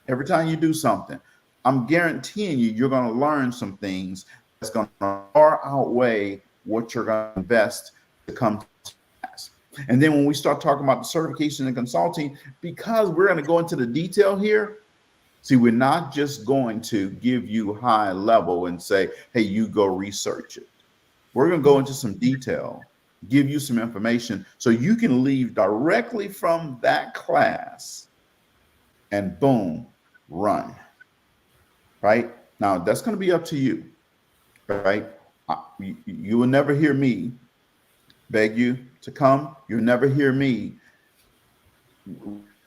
Every time you do something, I'm guaranteeing you're going to learn some things that's going to far outweigh what you're going to invest to come to pass. And then when we start talking about the certification and consulting, because we're going to go into the detail here, see, we're not just going to give you high level and say, hey, you go research it. We're going to go into some detail, give you some information so you can leave directly from that class and boom, run. Right? Now, that's going to be up to you. Right? You will never hear me beg you to come. You'll never hear me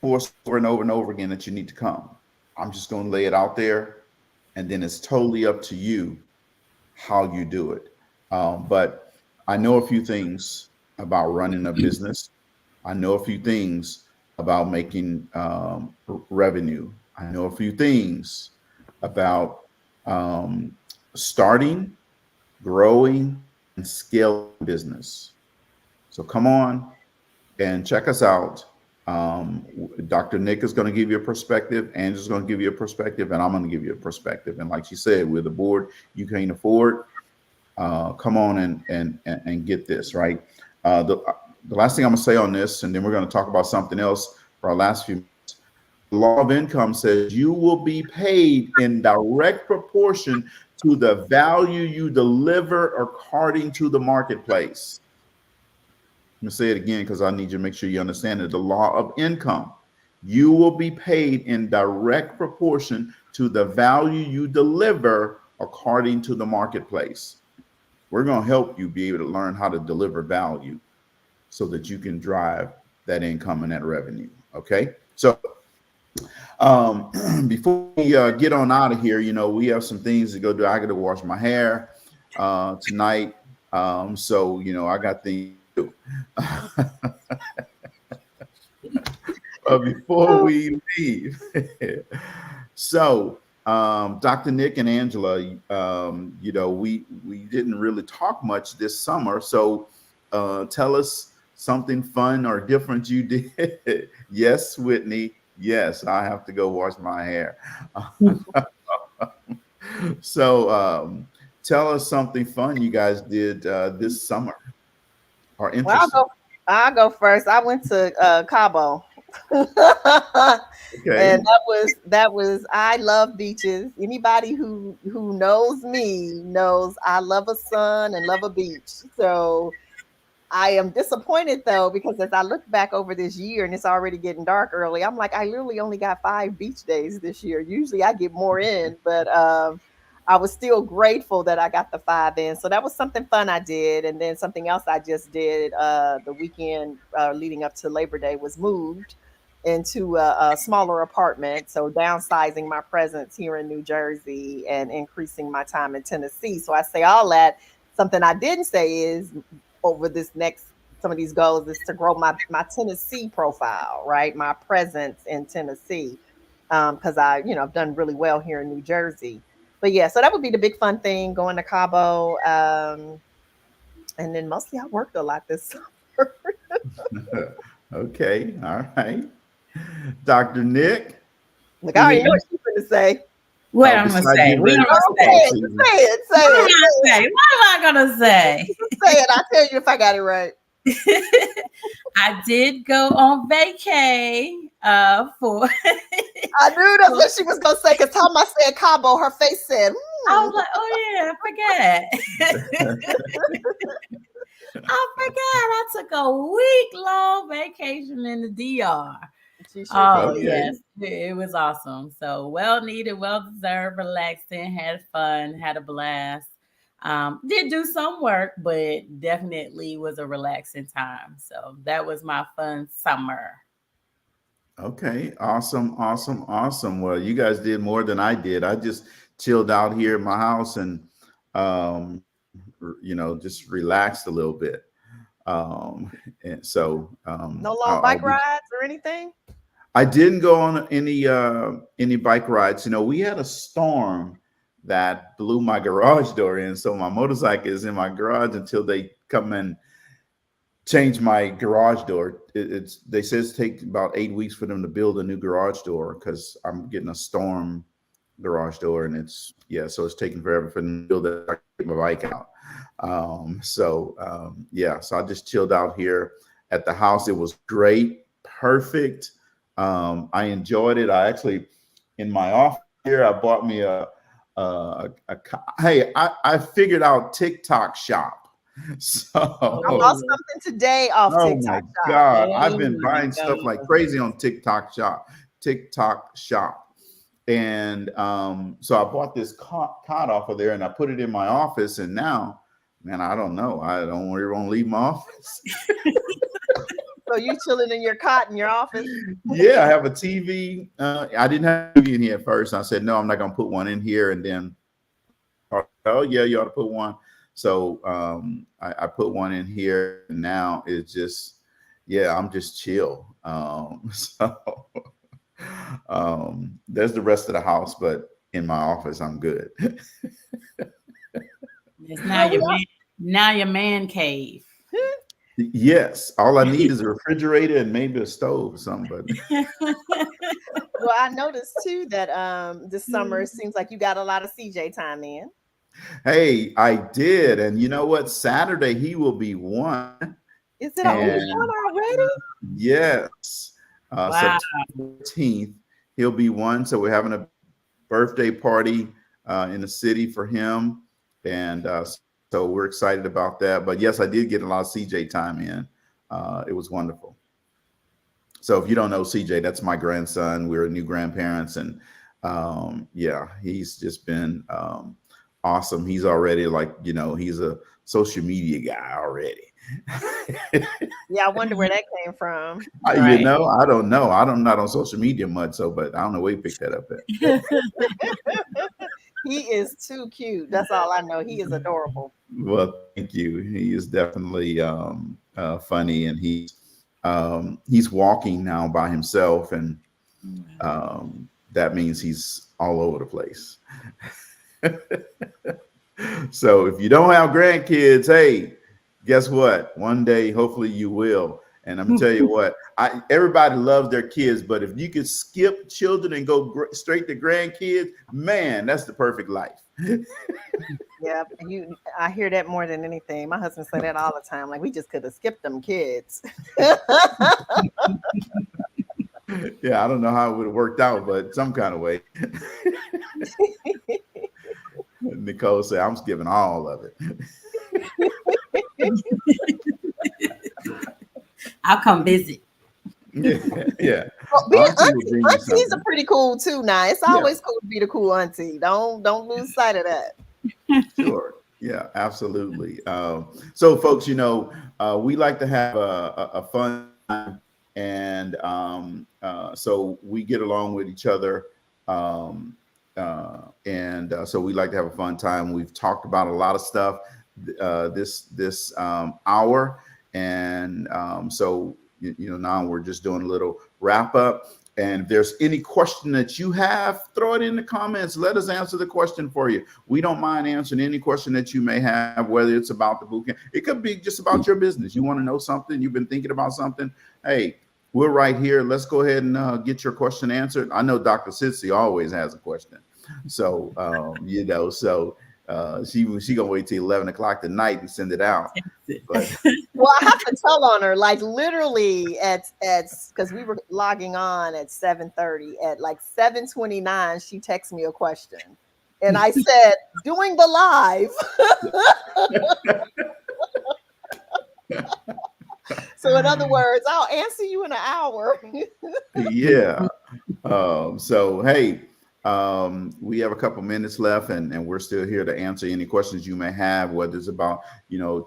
force over and over and over again that you need to come. I'm just going to lay it out there, and then it's totally up to you how you do it. But I know a few things about running a business. I know a few things about making revenue. I know a few things about starting, growing, and scaling business. So come on and check us out. Dr. Nick is going to give you a perspective, Angela's going to give you a perspective, and I'm going to give you a perspective. And like she said, we're the board you can't afford. Come on and get this, right? The last thing I'm going to say on this, and then we're going to talk about something else for our last few minutes. law of income says you will be paid in direct proportion to the value you deliver according to the marketplace. Let me say it again because I need you to make sure you understand it. The law of income. You will be paid in direct proportion to the value you deliver according to the marketplace. We're going to help you be able to learn how to deliver value so that you can drive that income and that revenue. Okay. So before we get on out of here, we have some things to go do. I got to wash my hair tonight. So, I got things to do. Before we leave, so Dr. Nick and Angela, we didn't really talk much this summer. So tell us something fun or different you did. Yes, Whitney. Yes, I have to go wash my hair. So tell us something fun you guys did this summer or interesting. Well, I'll go first. I went to Cabo. Okay. And that was I love beaches. Anybody who knows me knows I love a sun and love a beach. So I am disappointed though, because as I look back over this year and it's already getting dark early, I'm like, I literally only got 5 beach days this year. Usually I get more in, but I was still grateful that I got the 5 in. So that was something fun I did. And then something else I just did the weekend leading up to Labor Day was moved into a smaller apartment. So downsizing my presence here in New Jersey and increasing my time in Tennessee. So I say all that. Something I didn't say is over some of these goals is to grow my Tennessee profile, right? My presence in Tennessee. Because I've done really well here in New Jersey. But yeah, so that would be the big fun thing, going to Cabo. And then mostly I worked a lot this summer. Okay. All right. Dr. Nick. Look, I already know what she's going to say. What I'm going to say? What am I going to say? What am I going to say? Say it. I'll tell you if I got it right. I did go on vacay for. I knew that's what she was going to say, because time I said Cabo, her face said, I was like, oh yeah, I forgot. I forgot. I took a week-long vacation in the DR. Yes, it was awesome. So well needed, well deserved, relaxing, had fun, had a blast. Did do some work, but definitely was a relaxing time. So that was my fun summer. Okay, awesome. Well, you guys did more than I did. I just chilled out here in my house and just relaxed a little bit. And so no long bike rides or anything. I didn't go on any bike rides. We had a storm that blew my garage door in, so my motorcycle is in my garage until they come and change my garage door. They say it takes about 8 weeks for them to build a new garage door, because I'm getting a storm garage door, and so it's taking forever for them to build it. I get my bike out. So I just chilled out here at the house. It was great, perfect. I enjoyed it. I actually, in my office here, I bought me I figured out TikTok shop. So I bought something today off TikTok my shop. God, I've been buying stuff like crazy on TikTok shop. And so I bought this cot off of there and I put it in my office, and now, man, I don't know. I don't really want to leave my office. So you chilling in your cot in your office? Yeah, I have a TV. I didn't have a TV in here at first. I said, no, I'm not going to put one in here. And then, oh, yeah, you ought to put one. So I put one in here. And now it's just, I'm just chill. There's the rest of the house, but in my office, I'm good. It's now your man cave. Yes, all I need is a refrigerator and maybe a stove or something. Well, I noticed too that this summer it seems like you got a lot of CJ time in. Hey, I did, and you know what? Saturday he will be 1. Is it only 1 already? Yes, wow. September 14th He'll be one. So we're having a birthday party in the city for him. And so we're excited about that. But yes, I did get a lot of CJ time in. It was wonderful. So if you don't know CJ, that's my grandson. We're new grandparents. And yeah, he's just been awesome. He's already like, he's a social media guy already. Yeah, I wonder where that came from. I don't know. I'm not on social media much, but I don't know where he picked that up at. He is too cute. That's all I know. He is adorable. Well, thank you. He is definitely funny, and he's walking now by himself, and that means he's all over the place. So if you don't have grandkids, hey, guess what? One day, hopefully you will. And I'm gonna tell you what, everybody loves their kids, but if you could skip children and go straight to grandkids, man, that's the perfect life. Yeah, I hear that more than anything. My husband say that all the time. Like, we just could have skipped them kids. Yeah, I don't know how it would have worked out, but some kind of way. Nicole said, I'm skipping all of it. I'll come visit. Yeah. Well, aunties are pretty cool too. Now it's always cool to be the cool auntie. Don't lose sight of that. Sure. Yeah, absolutely. So folks, we like to have a fun time, and so we get along with each other. And so we like to have a fun time. We've talked about a lot of stuff this hour. And so, now we're just doing a little wrap up. And if there's any question that you have, throw it in the comments. Let us answer the question for you. We don't mind answering any question that you may have, whether it's about the bootcamp. It could be just about your business. You want to know something, you've been thinking about something. Hey, we're right here. Let's go ahead and get your question answered. I know Dr. Sitsi always has a question. So, she gonna wait till 11 o'clock tonight and send it out. But, well, I have to tell on her, like literally at because we were logging on at 7:30. At like 7:29, she texted me a question, and I said, "Doing the live." So in other words, I'll answer you in an hour. Yeah. So hey. We have a couple minutes left, and we're still here to answer any questions you may have, whether it's about,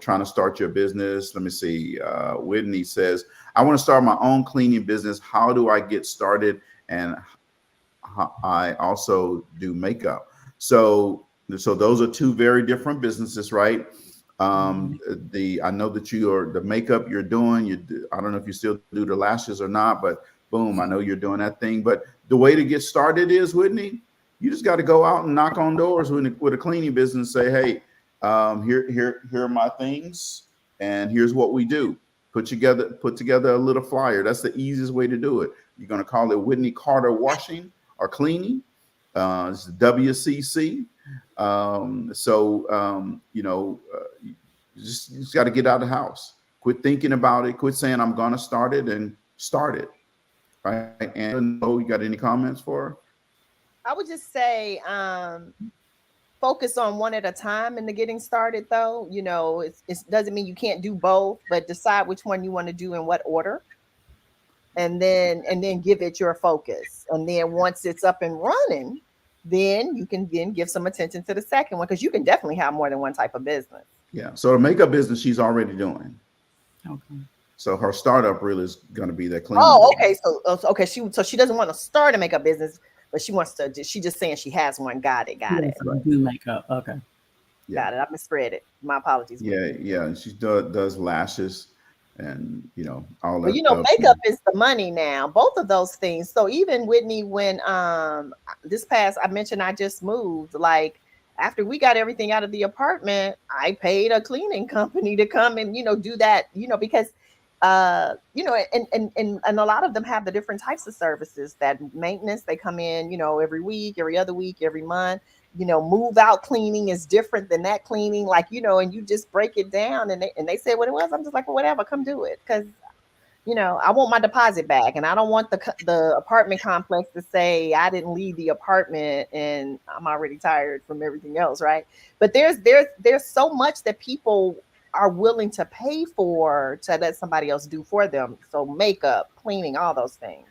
trying to start your business. Let me see. Whitney says, I want to start my own cleaning business. How do I get started? And I also do makeup. So those are two very different businesses, right? I know that the makeup you're doing, I don't know if you still do the lashes or not, but boom, I know you're doing that thing. But the way to get started is, Whitney, you just got to go out and knock on doors with a cleaning business. Say, hey, here are my things, and here's what we do. Put together a little flyer. That's the easiest way to do it. You're going to call it Whitney Carter Washing or Cleaning. It's WCC. You just got to get out of the house. Quit thinking about it. Quit saying I'm going to start it, and start it. Right. And you got any comments for her? I would just say focus on one at a time in the getting started, though. It doesn't mean you can't do both, but decide which one you want to do in what order, and then give it your focus. And then once it's up and running, then you can give some attention to the second one, because you can definitely have more than one type of business. Yeah. So the makeup business she's already doing. Okay. So her startup really is going to be that cleaning. Oh, okay. So she doesn't want to start a makeup business, but she wants to. She's just saying she has one. Got it. Right. Do makeup. Okay. Yeah. Got it. I misread it. My apologies. Yeah. And she does lashes, and all that. But makeup is the money now. Both of those things. So even Whitney, when I mentioned I just moved. Like after we got everything out of the apartment, I paid a cleaning company to come and do that. Because. And a lot of them have the different types of services. That maintenance, they come in, every week, every other week, every month. Move out cleaning is different than that cleaning, like, and you just break it down. And they said what it was. I'm just like, well, whatever, come do it. Because I want my deposit back, and I don't want the apartment complex to say I didn't leave the apartment and I'm already tired from everything else, right? But there's so much that people are willing to pay for to let somebody else do for them. So makeup, cleaning, all those things.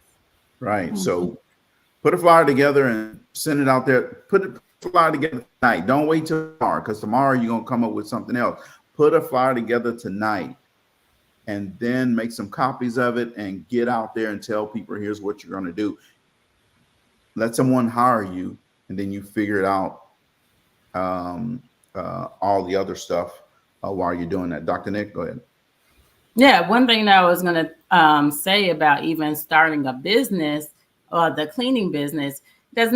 Right. Mhm. So put a flyer together and send it out there. Put a flyer together tonight. Don't wait till tomorrow, because tomorrow you're gonna come up with something else. Put a flyer together tonight, and then make some copies of it and get out there and tell people, here's what you're going to do. Let someone hire you, and then you figure it out, all the other stuff while you're doing that. Dr. Nick, go ahead. Yeah, one thing that I was going to say about even starting a business or the cleaning business doesn't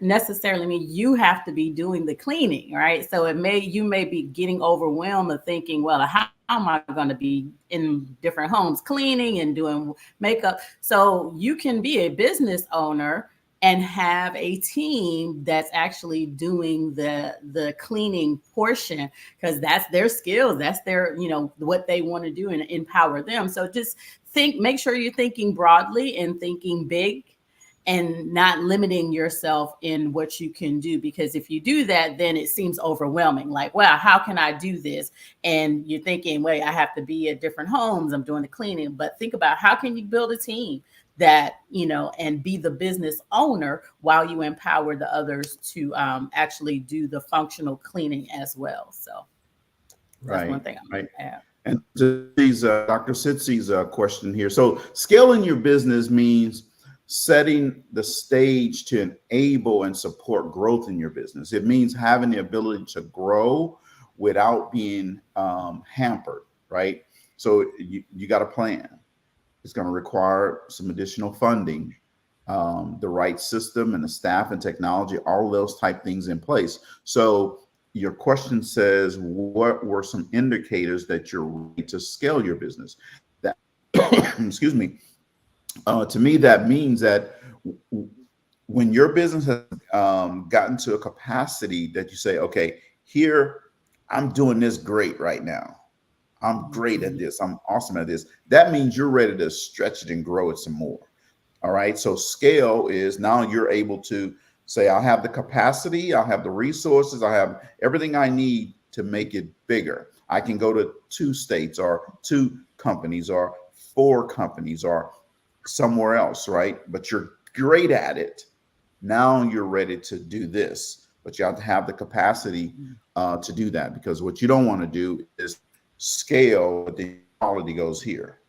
necessarily mean you have to be doing the cleaning, right? So you may be getting overwhelmed of thinking, well, how am I going to be in different homes cleaning and doing makeup? So you can be a business owner and have a team that's actually doing the cleaning portion, because that's their skills, that's their, what they want to do, and empower them. So just make sure you're thinking broadly and thinking big, and not limiting yourself in what you can do, because if you do that, then it seems overwhelming, like, wow, how can I do this? And you're thinking, wait, I have to be at different homes, I'm doing the cleaning. But think about, how can you build a team that, and be the business owner while you empower the others to actually do the functional cleaning as well. So that's one Right, thing I'm right. going to add. And to these, Dr. Sitsy's question here. So scaling your business means setting the stage to enable and support growth in your business. It means having the ability to grow without being hampered, right? So you got a plan. It's going to require some additional funding, the right system and the staff and technology, all those type things in place. So your question says, what were some indicators that you're ready to scale your business? That, excuse me, to me, that means that when your business has gotten to a capacity that you say, okay, here, I'm doing this great right now. I'm great at this. I'm awesome at this. That means you're ready to stretch it and grow it some more. All right. So scale is now you're able to say, I have the capacity, I have the resources, I have everything I need to make it bigger. I can go to 2 states or 2 companies or 4 companies or somewhere else, right? But you're great at it. Now you're ready to do this, but you have to have the capacity to do that, because what you don't want to do is scale, but the quality goes here.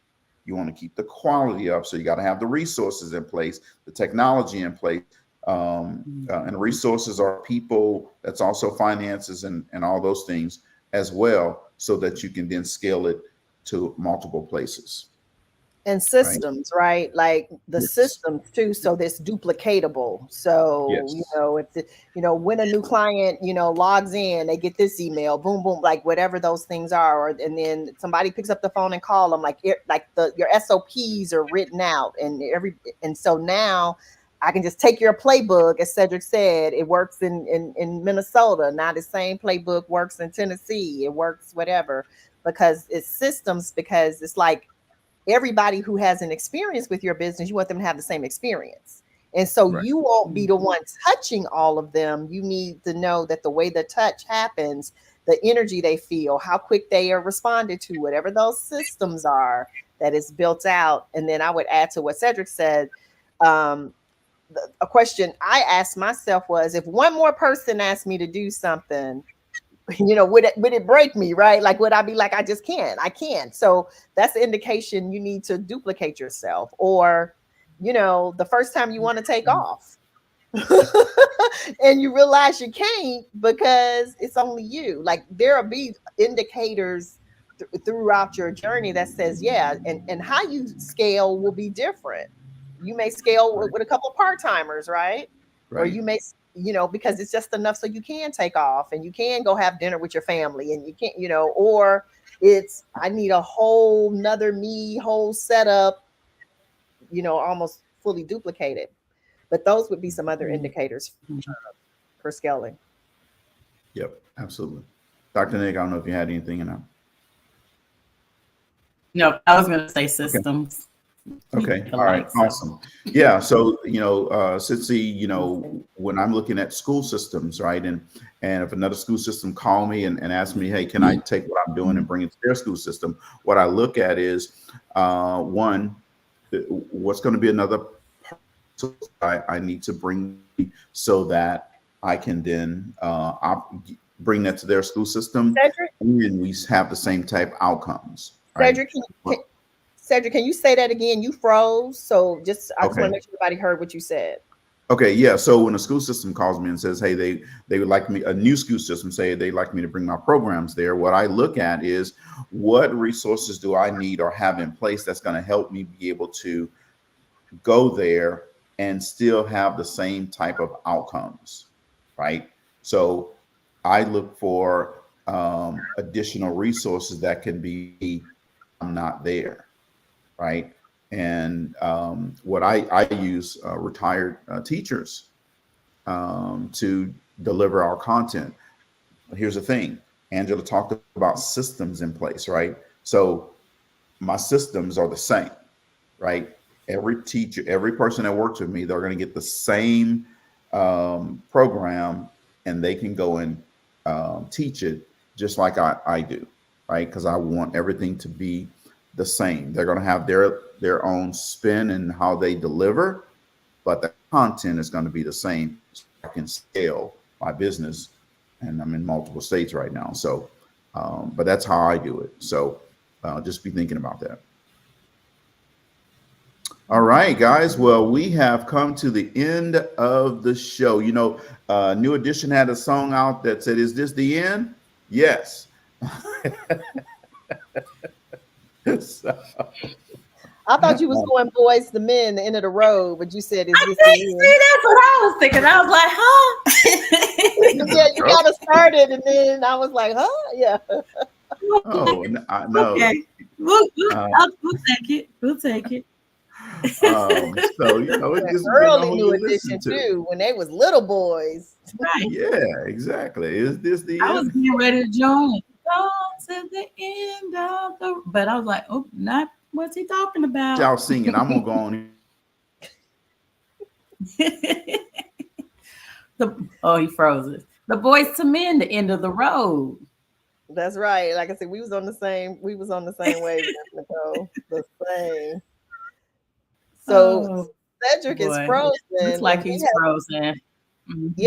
You want to keep the quality up, so you got to have the resources in place, the technology in place, and resources are people. That's also finances and all those things as well, so that you can then scale it to multiple places. And Right? systems, right? Like the Yes. systems too, so that's duplicatable. So Yes. if when a new client logs in, they get this email, boom boom, like whatever those things are, and then somebody picks up the phone and call them, like your SOPs are written out, and so now I can just take your playbook, as Cedric said, it works in Minnesota. Now the same playbook works in Tennessee, it works whatever, because it's systems, because it's like everybody who has an experience with your business, you want them to have the same experience. And so Right. you won't be the one touching all of them. You need to know that the way the touch happens, the energy they feel, how quick they are responded to, whatever those systems are, that is built out. And then I would add to what Cedric said. Um, a question I asked myself was, if one more person asked me to do something, would it break me, right? Like, would I be like, I can't. So that's the indication you need to duplicate yourself, or the first time you want to take off and you realize you can't because it's only you. Like, there will be indicators throughout your journey that says, yeah, and how you scale will be different. You may scale Right. with a couple of part-timers, right? Or Right. you may, because it's just enough so you can take off and you can go have dinner with your family, and you can't, or it's, I need a whole nother whole setup, almost fully duplicated. But those would be some other indicators for scaling. Yep. Absolutely. Dr. Nick, I don't know if you had anything in that. No, I was going to say systems. Okay. All right. Awesome. Yeah. So, Cincy, when I'm looking at school systems, right, and if another school system call me and ask me, hey, can I take what I'm doing and bring it to their school system? What I look at is, one, what's going to be another part I need to bring so that I can then bring that to their school system, Cedrick, and we have the same type outcomes. Right? Cedric, can you say that again? You froze. So I just want to Okay. make sure everybody heard what you said. Okay, yeah. So when a school system calls me and says, hey, they would like me, a new school system say they'd like me to bring my programs there, what I look at is what resources do I need or have in place that's going to help me be able to go there and still have the same type of outcomes, right? So I look for additional resources that can be, I'm not there, right? And what I use retired teachers to deliver our content. Here's the thing, Angela talked about systems in place, right? So my systems are the same, right? Every teacher, every person that works with me, they're going to get the same program, and they can go and teach it just like I do, right? Because I want everything to be the same. They're going to have their own spin and how they deliver, but the content is going to be the same. So I can scale my business, and I'm in multiple states right now. So, but that's how I do it. So just be thinking about that. All right, guys. Well, we have come to the end of the show. New Edition had a song out that said, "Is this the end?" Yes. So, I thought you was going Boys to Men, the end of the road, but you said, "Is this the end?" See, that's what I was thinking. I was like, huh? Yeah, you got to started, and then I was like, huh? Yeah. oh, no. Okay. We'll take it. We'll take it. So it just Early New Edition too, when they was little boys. Right. Yeah, exactly. Is this the I end? was getting ready to join. To the end of the, but I was like, oh, not what's he talking about? Y'all singing. I'm gonna go on. He froze it. The Boys to Men, the end of the road. That's right. Like I said, we was on the same wave, Nicole. The same. So Cedric is frozen. Looks like he's frozen. Mm-hmm. Yeah.